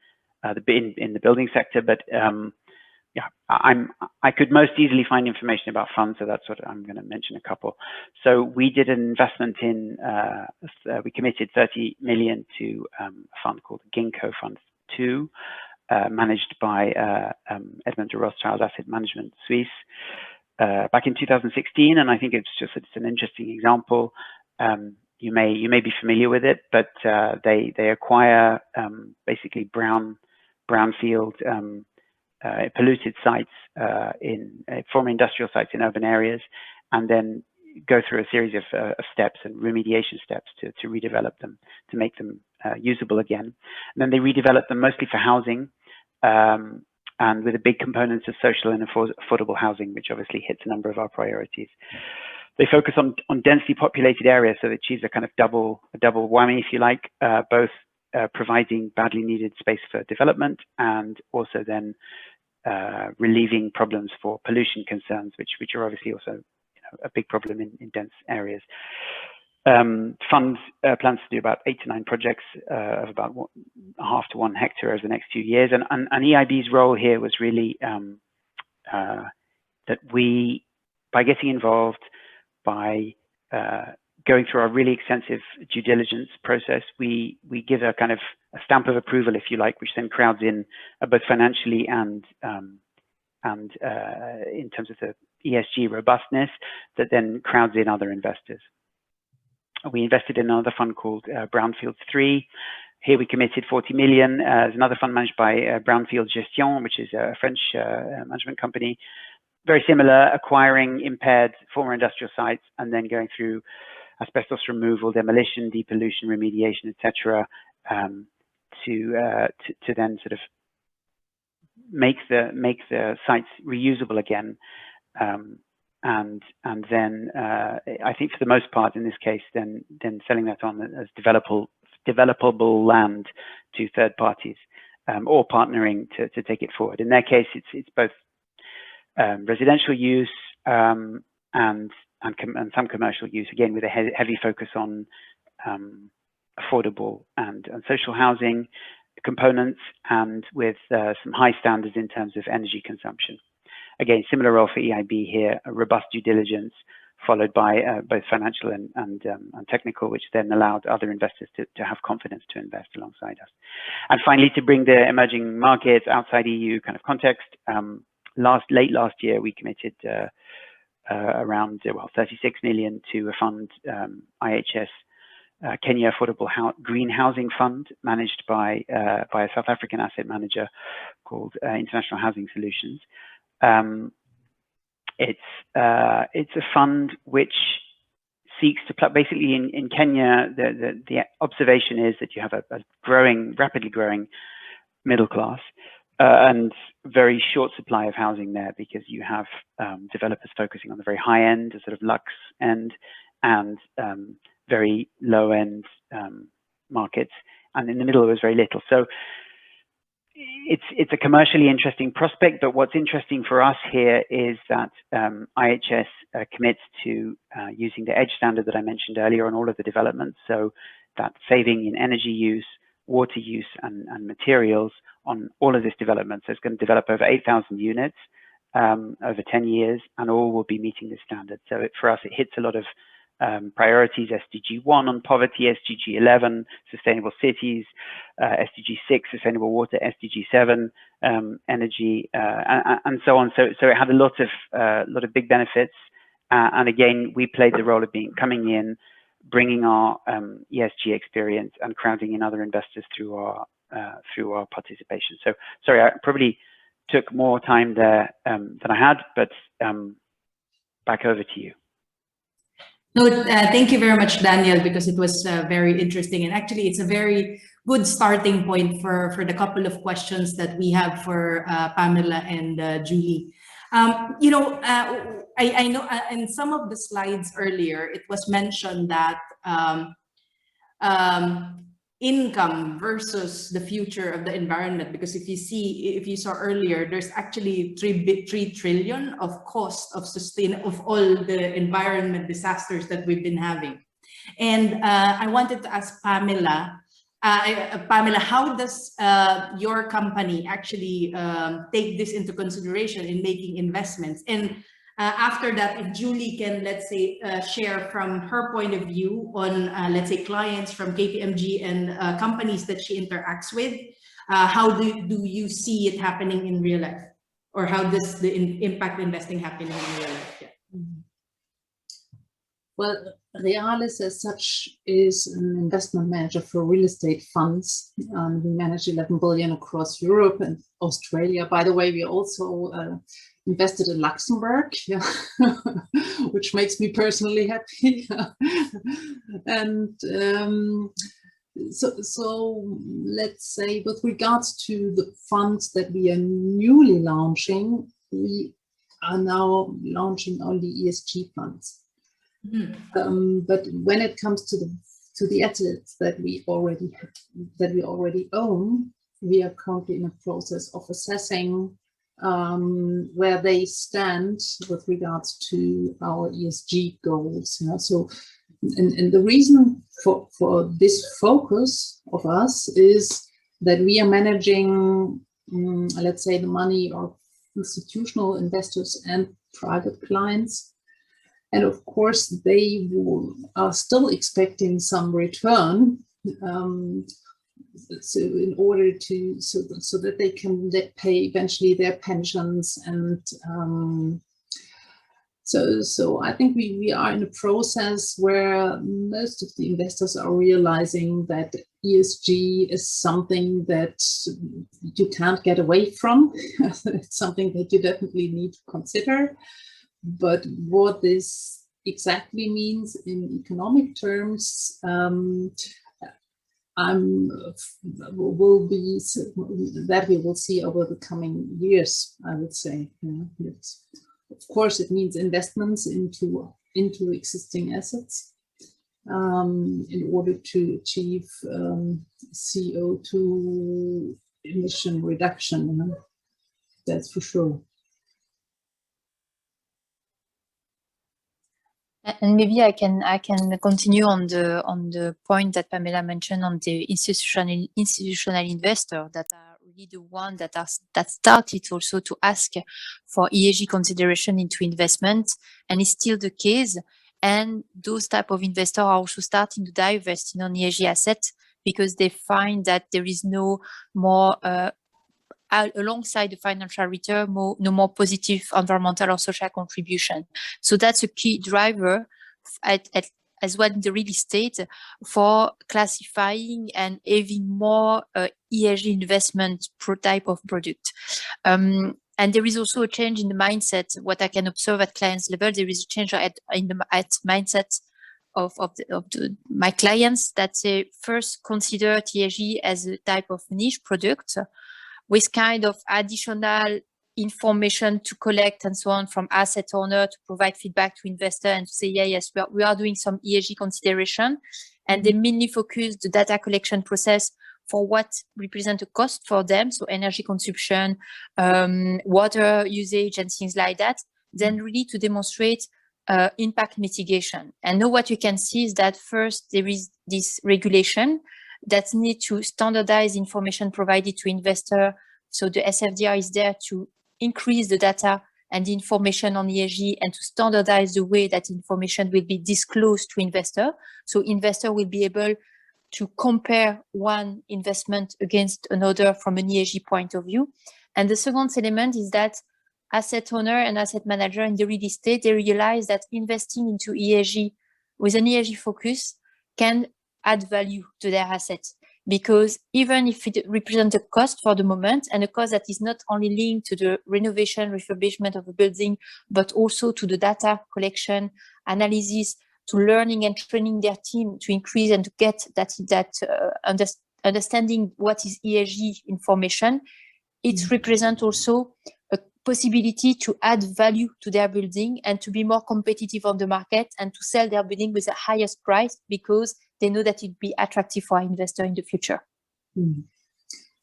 the building sector, but yeah, I could most easily find information about funds, so that's what I'm going to mention a couple. So we did an investment in, we committed 30 million to a fund called Ginkgo Fund 2, managed by Edmond de Rothschild Asset Management Suisse back in 2016, and I think it's an interesting example. You may be familiar with it, but they acquire basically brownfield polluted sites in former industrial sites in urban areas, and then go through a series of steps and remediation steps to redevelop them, to make them usable again. And then they redevelop them mostly for housing, and with a big component of social and affordable housing, which obviously hits a number of our priorities. They focus on densely populated areas, so it achieves a kind of double whammy, if you like, both providing badly needed space for development and also then relieving problems for pollution concerns, which are obviously also a big problem in dense areas. Funds plans to do about 8 to 9 projects of about 0.5 to 1 hectare over the next few years. And EIB's role here was really that we, by getting involved, by going through our really extensive due diligence process, we give a kind of a stamp of approval, if you like, which then crowds in both financially and in terms of the ESG robustness, that then crowds in other investors. We invested in another fund called Brownfield 3. Here we committed 40 million. There's another fund managed by Brownfield Gestion, which is a French management company. Very similar, acquiring impaired former industrial sites and then going through asbestos removal, demolition, depollution, remediation, etc., to then sort of make the sites reusable again. And then I think for the most part in this case, then selling that on as developable land to third parties, or partnering to take it forward. In their case, it's both residential use and some commercial use, again with a heavy focus on affordable and social housing components, and with some high standards in terms of energy consumption. Again, similar role for EIB here, a robust due diligence followed by both financial and technical, which then allowed other investors to have confidence to invest alongside us. And finally, to bring the emerging markets outside EU kind of context, late last year, we committed around 36 million to a fund, IHS Kenya Affordable Green Housing Fund, managed by a South African asset manager called International Housing Solutions. It's a fund which seeks to basically in Kenya. The observation is that you have a rapidly growing middle class. And very short supply of housing there, because you have developers focusing on the very high end, the sort of lux end, and very low end markets, and in the middle there was very little. So it's a commercially interesting prospect, but what's interesting for us here is that IHS commits to using the EDGE standard that I mentioned earlier on all of the developments, so that saving in energy use, water use, and materials on all of this development. So it's going to develop over 8,000 units over 10 years, and all will be meeting this standard. So for us, it hits a lot of priorities: SDG 1 on poverty, SDG 11 sustainable cities, SDG 6 sustainable water, SDG 7 energy, and so on. So it had a lot of big benefits, and again, we played the role of coming in, bringing our ESG experience and crowding in other investors through our participation. So sorry, I probably took more time there than I had, but back over to you. No, thank you very much, Daniel, because it was very interesting. And actually, it's a very good starting point for the couple of questions that we have for Pamela and Julie. I know in some of the slides earlier, it was mentioned that income versus the future of the environment, because if you saw earlier, there's actually 3 trillion of cost of all the environment disasters that we've been having. And I wanted to ask Pamela, how does your company actually take this into consideration in making investments? And after that, if Julie can, let's say, share from her point of view on, let's say, clients from KPMG and companies that she interacts with, how do you see it happening in real life? Or how does the impact investing happen in real life? Yeah. Well, Realis as such is an investment manager for real estate funds. We manage 11 billion across Europe and Australia. By the way, we also invested in Luxembourg, yeah, which makes me personally happy. And so let's say with regards to the funds that we are newly launching, we are now launching only ESG funds. But when it comes to the assets that we already own, we are currently in a process of assessing where they stand with regards to our ESG goals. You know? So, and the reason for this focus of us is that we are managing, let's say, the money of institutional investors and private clients. And of course, they are still expecting some return, so in order to so that they can pay eventually their pensions, and so I think we are in a process where most of the investors are realizing that ESG is something that you can't get away from. It's something that you definitely need to consider. But what this exactly means in economic terms, will be that we will see over the coming years, I would say. Yeah. Of course, it means investments into existing assets in order to achieve CO2 emission reduction. You know? That's for sure. And maybe I can continue on the point that Pamela mentioned on the institutional investor that are really the one that started also to ask for ESG consideration into investment, and it's still the case. And those type of investors are also starting to divest in non-ESG assets because they find that there is no more alongside the financial return, no more positive environmental or social contribution. So that's a key driver as well in the real estate for classifying and having more ESG investment type of product. And there is also a change in the mindset. What I can observe at clients level, there is a change at mindset of my clients that they first consider ESG as a type of niche product, with kind of additional information to collect and so on from asset owner to provide feedback to investor and to say, yes, we are doing some ESG consideration. And they mainly focus the data collection process for what represent a cost for them. So energy consumption, water usage and things like that. Then really to demonstrate impact mitigation. And now what you can see is that first there is this regulation that need to standardize information provided to investor. So the SFDR is there to increase the data and the information on ESG and to standardize the way that information will be disclosed to investor. So investor will be able to compare one investment against another from an ESG point of view. And the second element is that asset owner and asset manager in the real estate, they realize that investing into ESG with an ESG focus can add value to their assets, because even if it represents a cost for the moment, and a cost that is not only linked to the renovation, refurbishment of a building, but also to the data collection, analysis, to learning and training their team to increase and to get understanding what is ESG information, it represents also a possibility to add value to their building and to be more competitive on the market and to sell their building with the highest price, because they know that it'd be attractive for our investor in the future.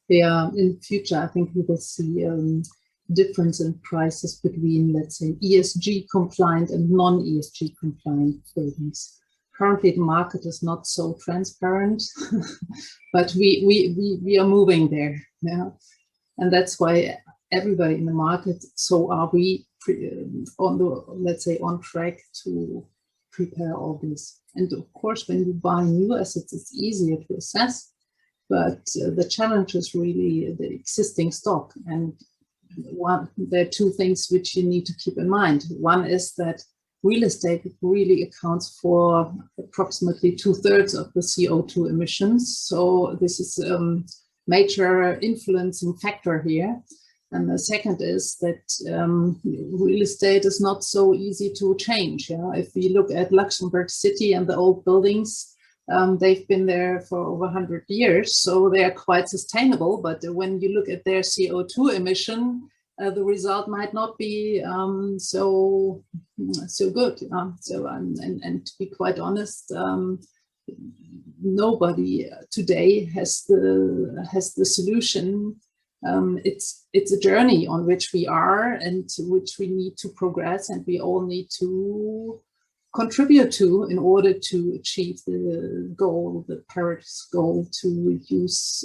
Yeah, in the future, I think we will see difference in prices between, let's say, ESG compliant and non-ESG compliant buildings. Currently, the market is not so transparent, but we are moving there. Yeah, and that's why everybody in the market. So are we on the, let's say, on track to prepare all this? And of course, when you buy new assets, it's easier to assess. But the challenge is really the existing stock. And there are two things which you need to keep in mind. One is that real estate really accounts for approximately 2/3 of the CO2 emissions. So this is a major influencing factor here. And the second is that real estate is not so easy to change. Yeah? If we look at Luxembourg City and the old buildings, they've been there for over 100 years, so they are quite sustainable. But when you look at their CO2 emission, the result might not be so good. And to be quite honest, nobody today has the solution. It's a journey on which we are and which we need to progress, and we all need to contribute to in order to achieve the goal, the Paris goal, to reduce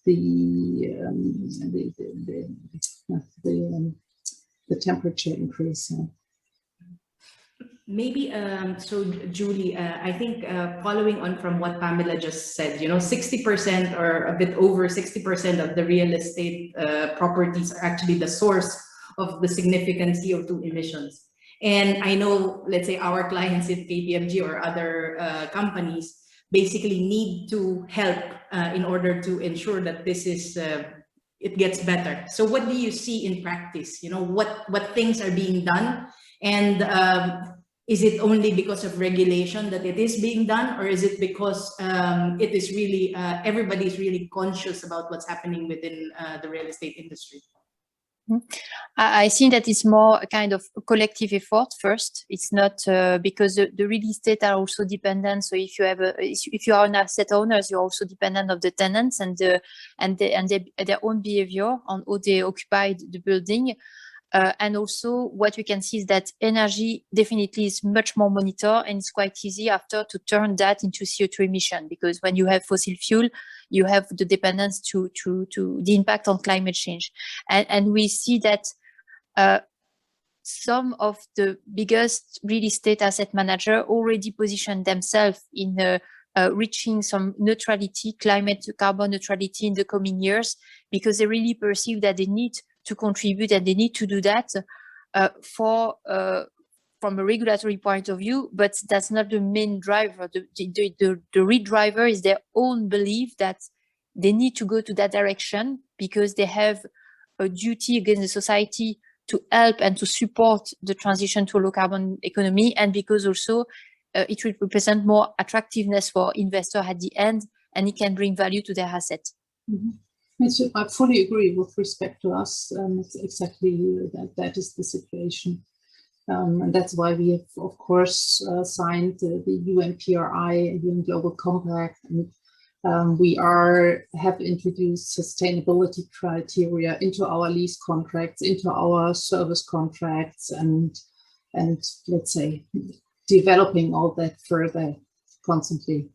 the temperature increase. Maybe, so Julie, I think following on from what Pamela just said, 60% or a bit over 60% of the real estate properties are actually the source of the significant CO2 emissions. And I know, let's say, our clients at KPMG or other companies basically need to help in order to ensure that this is, it gets better. So what do you see in practice? What things are being done? And is it only because of regulation that it is being done, or is it because it is really, everybody is really conscious about what's happening within the real estate industry? I think that it's more a kind of collective effort first. It's not because the real estate are also dependent. So if you are an asset owners, you're also dependent of the tenants and their own behavior on how they occupied the building. And also what we can see is that energy definitely is much more monitored, and it's quite easy after to turn that into CO2 emission, because when you have fossil fuel, you have the dependence to the impact on climate change. And we see that some of the biggest real estate asset manager already positioned themselves in reaching some neutrality, carbon neutrality in the coming years, because they really perceive that they need to contribute, and they need to do that from a regulatory point of view, but that's not the main driver. The real driver is their own belief that they need to go to that direction because they have a duty against the society to help and to support the transition to a low carbon economy, and because also it will represent more attractiveness for investors at the end, and it can bring value to their asset. Mm-hmm. I fully agree with respect to us. It's exactly that is the situation. And that's why we have, of course, signed the UNPRI, UN Global Compact, and we have introduced sustainability criteria into our lease contracts, into our service contracts, and let's say developing all that further constantly.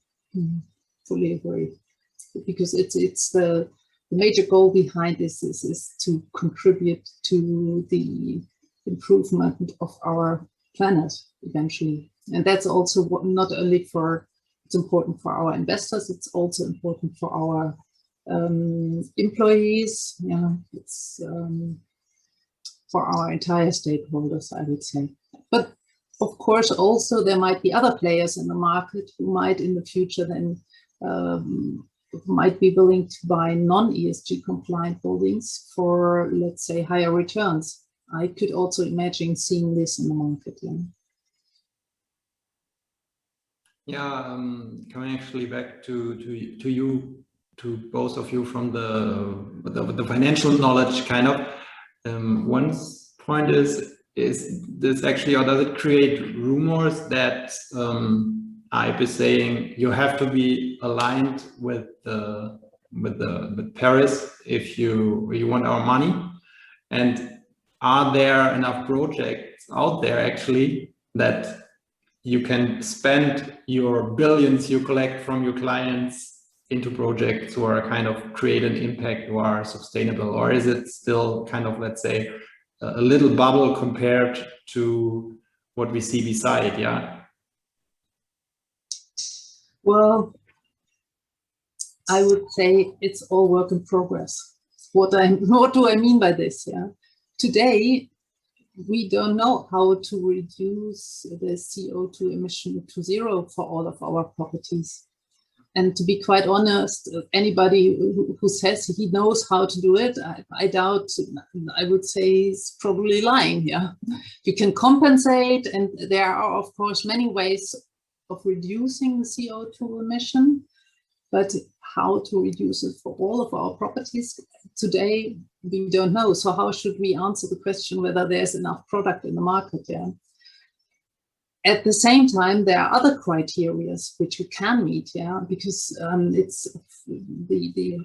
Fully agree, because it's the major goal behind this is to contribute to the improvement of our planet eventually. And that's also not only it's important for our investors, it's also important for our employees. Yeah, it's for our entire stakeholders, I would say. But of course, also there might be other players in the market who might in the future then might be willing to buy non-ESG compliant buildings for, let's say, higher returns. I could also imagine seeing this in the market. Yeah, coming actually back to you, to both of you from the financial knowledge kind of. One point is this actually, or does it create rumors that IBE is saying you have to be aligned with Paris if you want our money. And are there enough projects out there actually that you can spend your billions you collect from your clients into projects who are kind of create an impact or are sustainable? Or is it still kind of, let's say, a little bubble compared to what we see beside? Yeah. Well, I would say it's all work in progress. What do I mean by this? Yeah. Today, we don't know how to reduce the CO2 emission to zero for all of our properties. And to be quite honest, anybody who says he knows how to do it, I doubt, I would say he's probably lying. Yeah, you can compensate, and there are, of course, many ways of reducing the CO2 emission, but how to reduce it for all of our properties today, we don't know. So how should we answer the question whether there's enough product in the market? Yeah. At the same time, there are other criteria which you can meet, yeah, because it's the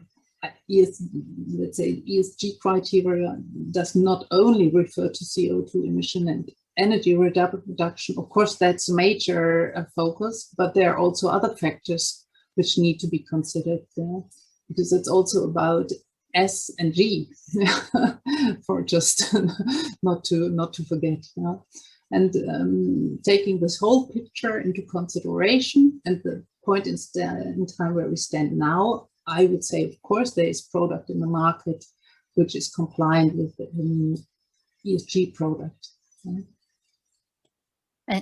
let's say ESG criteria does not only refer to CO2 emission and energy reduction. Of course, that's a major focus, but there are also other factors which need to be considered there, because it's also about S and G, for just not to forget. Yeah. And taking this whole picture into consideration and the point in time where we stand now, I would say, of course, there is product in the market which is compliant with the ESG product. Yeah.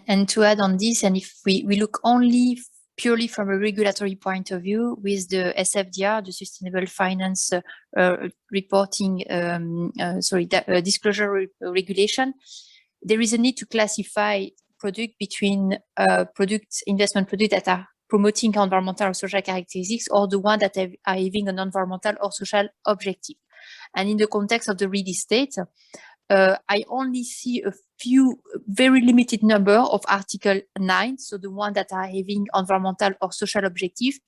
And to add on this, and if we look only purely from a regulatory point of view, with the SFDR, the Sustainable Finance Reporting, disclosure regulation, there is a need to classify product between investment products that are promoting environmental or social characteristics, or the one that are having an environmental or social objective. And in the context of the real estate, I only see a few very limited number of Article 9, so the one that are having environmental or social objective,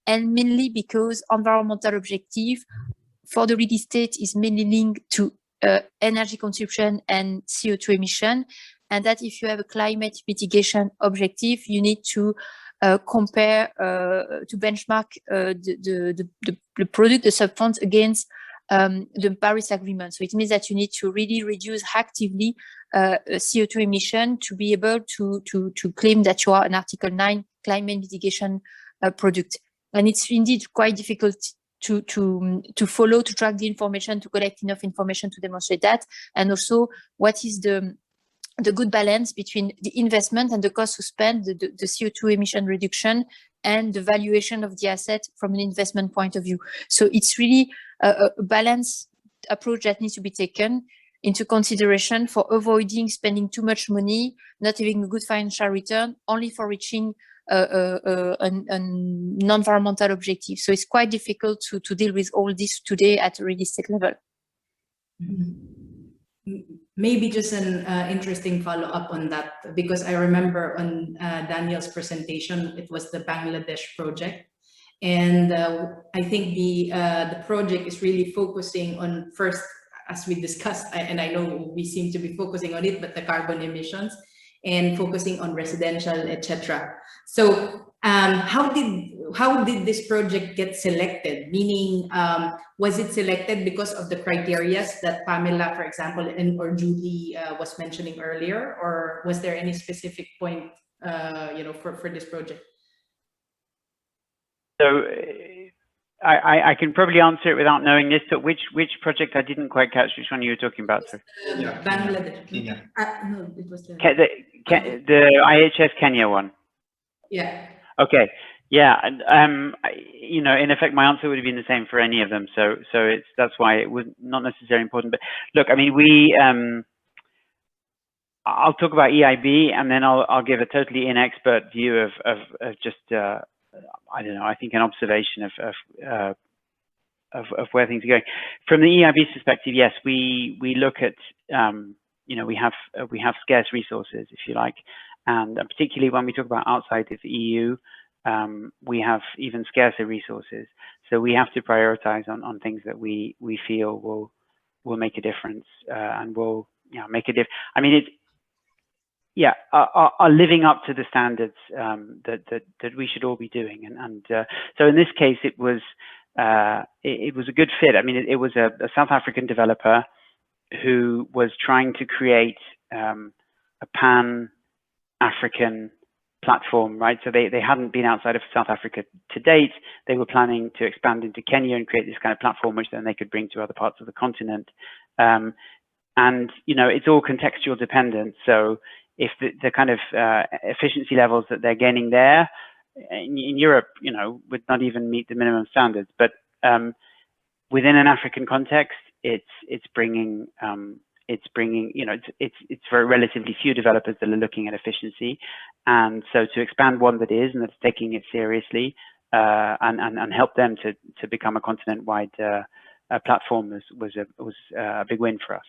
and mainly because environmental objective for the real estate is mainly linked to energy consumption and CO2 emission, and that if you have a climate mitigation objective, you need to compare, to benchmark the product, the subfunds against the Paris Agreement. So it means that you need to really reduce actively CO2 emission to be able to claim that you are an Article 9 climate mitigation product. And it's indeed quite difficult to follow, to track the information, to collect enough information to demonstrate that, and also what is the good balance between the investment and the cost to spend the CO2 emission reduction and the valuation of the asset from an investment point of view. So it's really a balanced approach that needs to be taken into consideration for avoiding spending too much money, not having a good financial return, only for reaching an non-environmental objective. So it's quite difficult to deal with all this today at a real estate level. Maybe just an interesting follow-up on that, because I remember on Daniel's presentation, it was the Bangladesh project. And I think the project is really focusing on, first, as we discussed, and I know we seem to be focusing on it, but the carbon emissions, and focusing on residential, etc. So how did this project get selected? Meaning, was it selected because of the criteria that Pamela, for example, or Julie was mentioning earlier, or was there any specific point, for this project? So I can probably answer it without knowing this, but which project? I didn't quite catch which one you were talking about. So. Bangladesh. Kenya. No, it was the IHS Kenya one. Yeah. Okay. Yeah. In effect, my answer would have been the same for any of them. So that's why it was not necessarily important. But look, I mean, I'll talk about EIB, and then I'll give a totally inexpert view of just I don't know. I think an observation of where things are going. From the EIB's perspective, yes, we look at you know, we have scarce resources, if you like, and particularly when we talk about outside of the EU, we have even scarcer resources. So we have to prioritize on things that we feel will make a difference and will, you know, make a difference. I mean, are living up to the standards that we should all be doing. And so in this case, it was a good fit. I mean, it was a South African developer who was trying to create a pan-African platform, right? So they hadn't been outside of South Africa to date. They were planning to expand into Kenya and create this kind of platform, which then they could bring to other parts of the continent. And, you know, it's all contextual dependent. So if the kind of efficiency levels that they're gaining there in Europe, you know, would not even meet the minimum standards, but within an African context, it's bringing, you know, it's very relatively few developers that are looking at efficiency, and so to expand one that is and that's taking it seriously, and help them to become a continent-wide platform was a big win for us.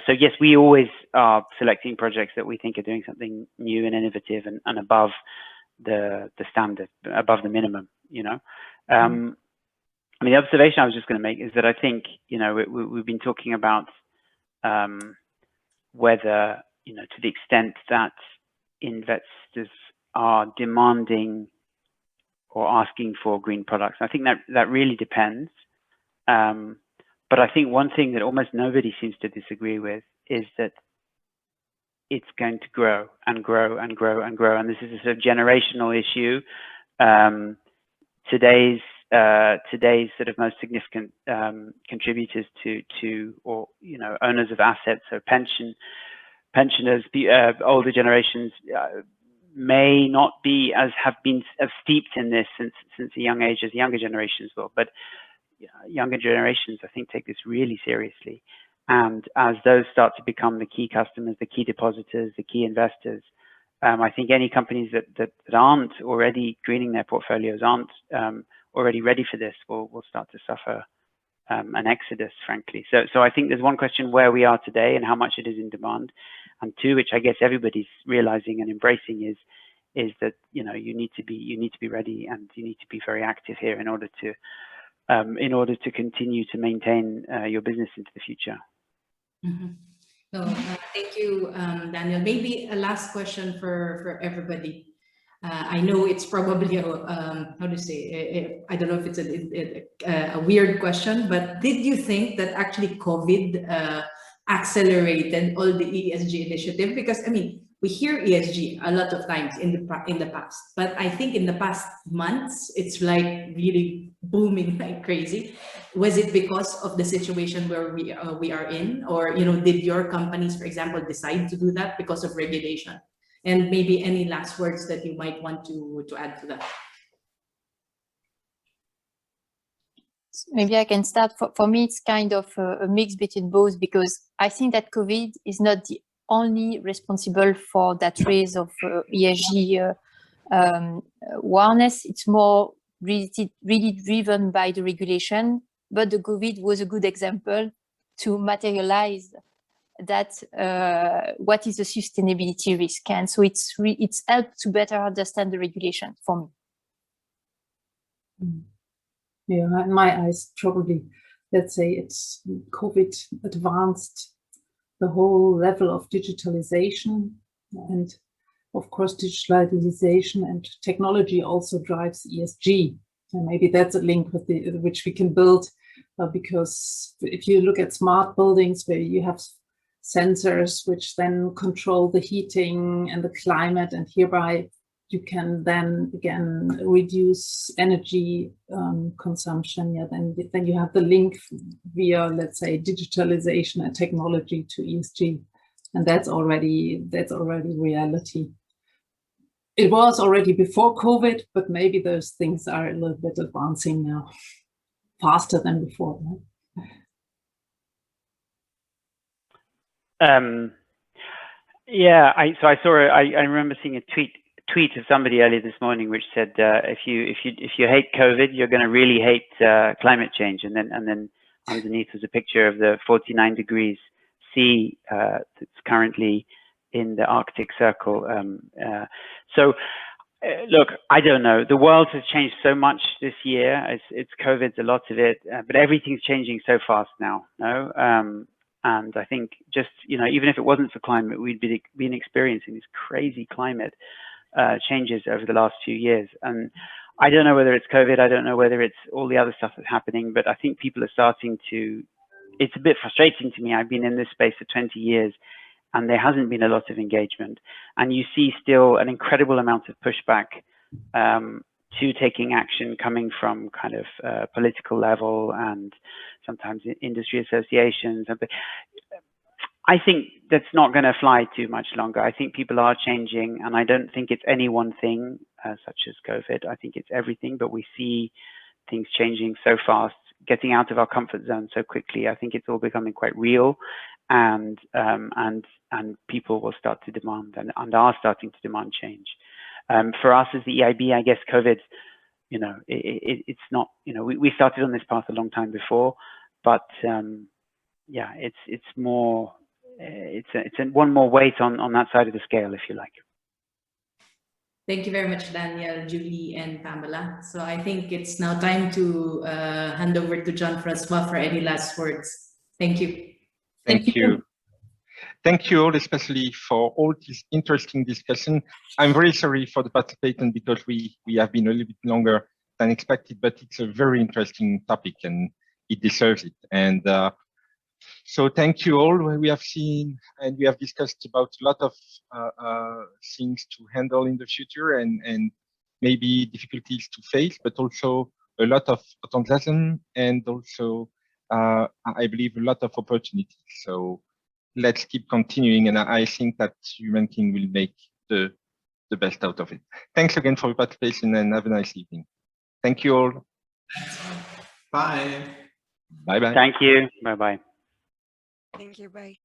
So yes, we always are selecting projects that we think are doing something new and innovative and above the standard, above the minimum, you know. I mean, the observation I was just going to make is that I think, you know, we've been talking about whether, you know, to the extent that investors are demanding or asking for green products. I think that really depends. But I think one thing that almost nobody seems to disagree with is that it's going to grow and grow and grow and grow. And this is a sort of generational issue. Today's sort of most significant contributors to or, you know, owners of assets, so pensioners, older generations may not be have been as steeped in this since a young age as younger generations will, but younger generations, I think, take this really seriously. And as those start to become the key customers, the key depositors, the key investors, I think any companies that aren't already greening their portfolios, aren't already ready for this, will start to suffer an exodus, frankly. So I think there's one question where we are today and how much it is in demand, and two, which I guess everybody's realizing and embracing, is that, you know, you need to be ready, and you need to be very active here in order to continue to maintain your business into the future. Mm-hmm. So thank you, Daniel. Maybe a last question for everybody. I know it's probably how to say, I don't know if it's a weird question, but did you think that actually COVID accelerated all the ESG initiative? Because I mean, we hear ESG a lot of times in the past, but I think in the past months it's like really booming like crazy. Was it because of the situation where we are in, or, you know, did your companies, for example, decide to do that because of regulation? And maybe any last words that you might want to add to that. Maybe I can start. For me, it's kind of a mix between both, because I think that COVID is not the only responsible for that raise of ESG awareness. It's more really driven by the regulation, but the COVID was a good example to materialize that what is the sustainability risk, and so it's helped to better understand the regulation for me. Yeah, in my eyes, probably, let's say it's COVID advanced the whole level of digitalization, and of course digitalization and technology also drives ESG, and maybe that's a link with which we can build, because if you look at smart buildings where you have sensors which then control the heating and the climate, and hereby you can then again reduce energy consumption. Yeah, then you have the link via, let's say, digitalization and technology to ESG, and that's already reality. It was already before COVID, but maybe those things are a little bit advancing now, faster than before. Right? Yeah, I remember seeing a tweet of somebody earlier this morning which said, if you hate COVID, you're going to really hate climate change, and then underneath was a picture of the 49 degrees sea that's currently in the Arctic Circle. Look, I don't know. The world has changed so much this year. It's COVID's a lot of it, but everything's changing so fast now. No, and I think just even if it wasn't for climate, we'd been experiencing these crazy climate changes over the last few years. And I don't know whether it's COVID. I don't know whether it's all the other stuff that's happening. But I think people are starting to. It's a bit frustrating to me. I've been in this space for 20 years. And there hasn't been a lot of engagement, and you see still an incredible amount of pushback to taking action coming from kind of political level and sometimes industry associations. I think that's not going to fly too much longer. I think people are changing, and I don't think it's any one thing such as COVID. I think it's everything, but we see things changing so fast, getting out of our comfort zone so quickly. I think it's all becoming quite real. And people will start to demand and are starting to demand change. For us as the EIB, I guess COVID, it's not, we started on this path a long time before, but yeah, it's more, it's one more weight on that side of the scale, if you like. Thank you very much, Daniel, Julie, and Pamela. So I think it's now time to hand over to Jean-Francois for any last words. Thank you. Thank you. Thank you all, especially for all this interesting discussion. I'm very sorry for the participation because we have been a little bit longer than expected, but it's a very interesting topic and it deserves it. And so thank you all. We have seen and we have discussed about a lot of things to handle in the future and maybe difficulties to face, but also a lot of enthusiasm and also I believe a lot of opportunities. So let's keep continuing, and I think that humankind will make the best out of it. Thanks again for your participation and have a nice evening. Thank you all. Bye. Bye-bye. Thank you. Bye-bye. Thank you. Bye.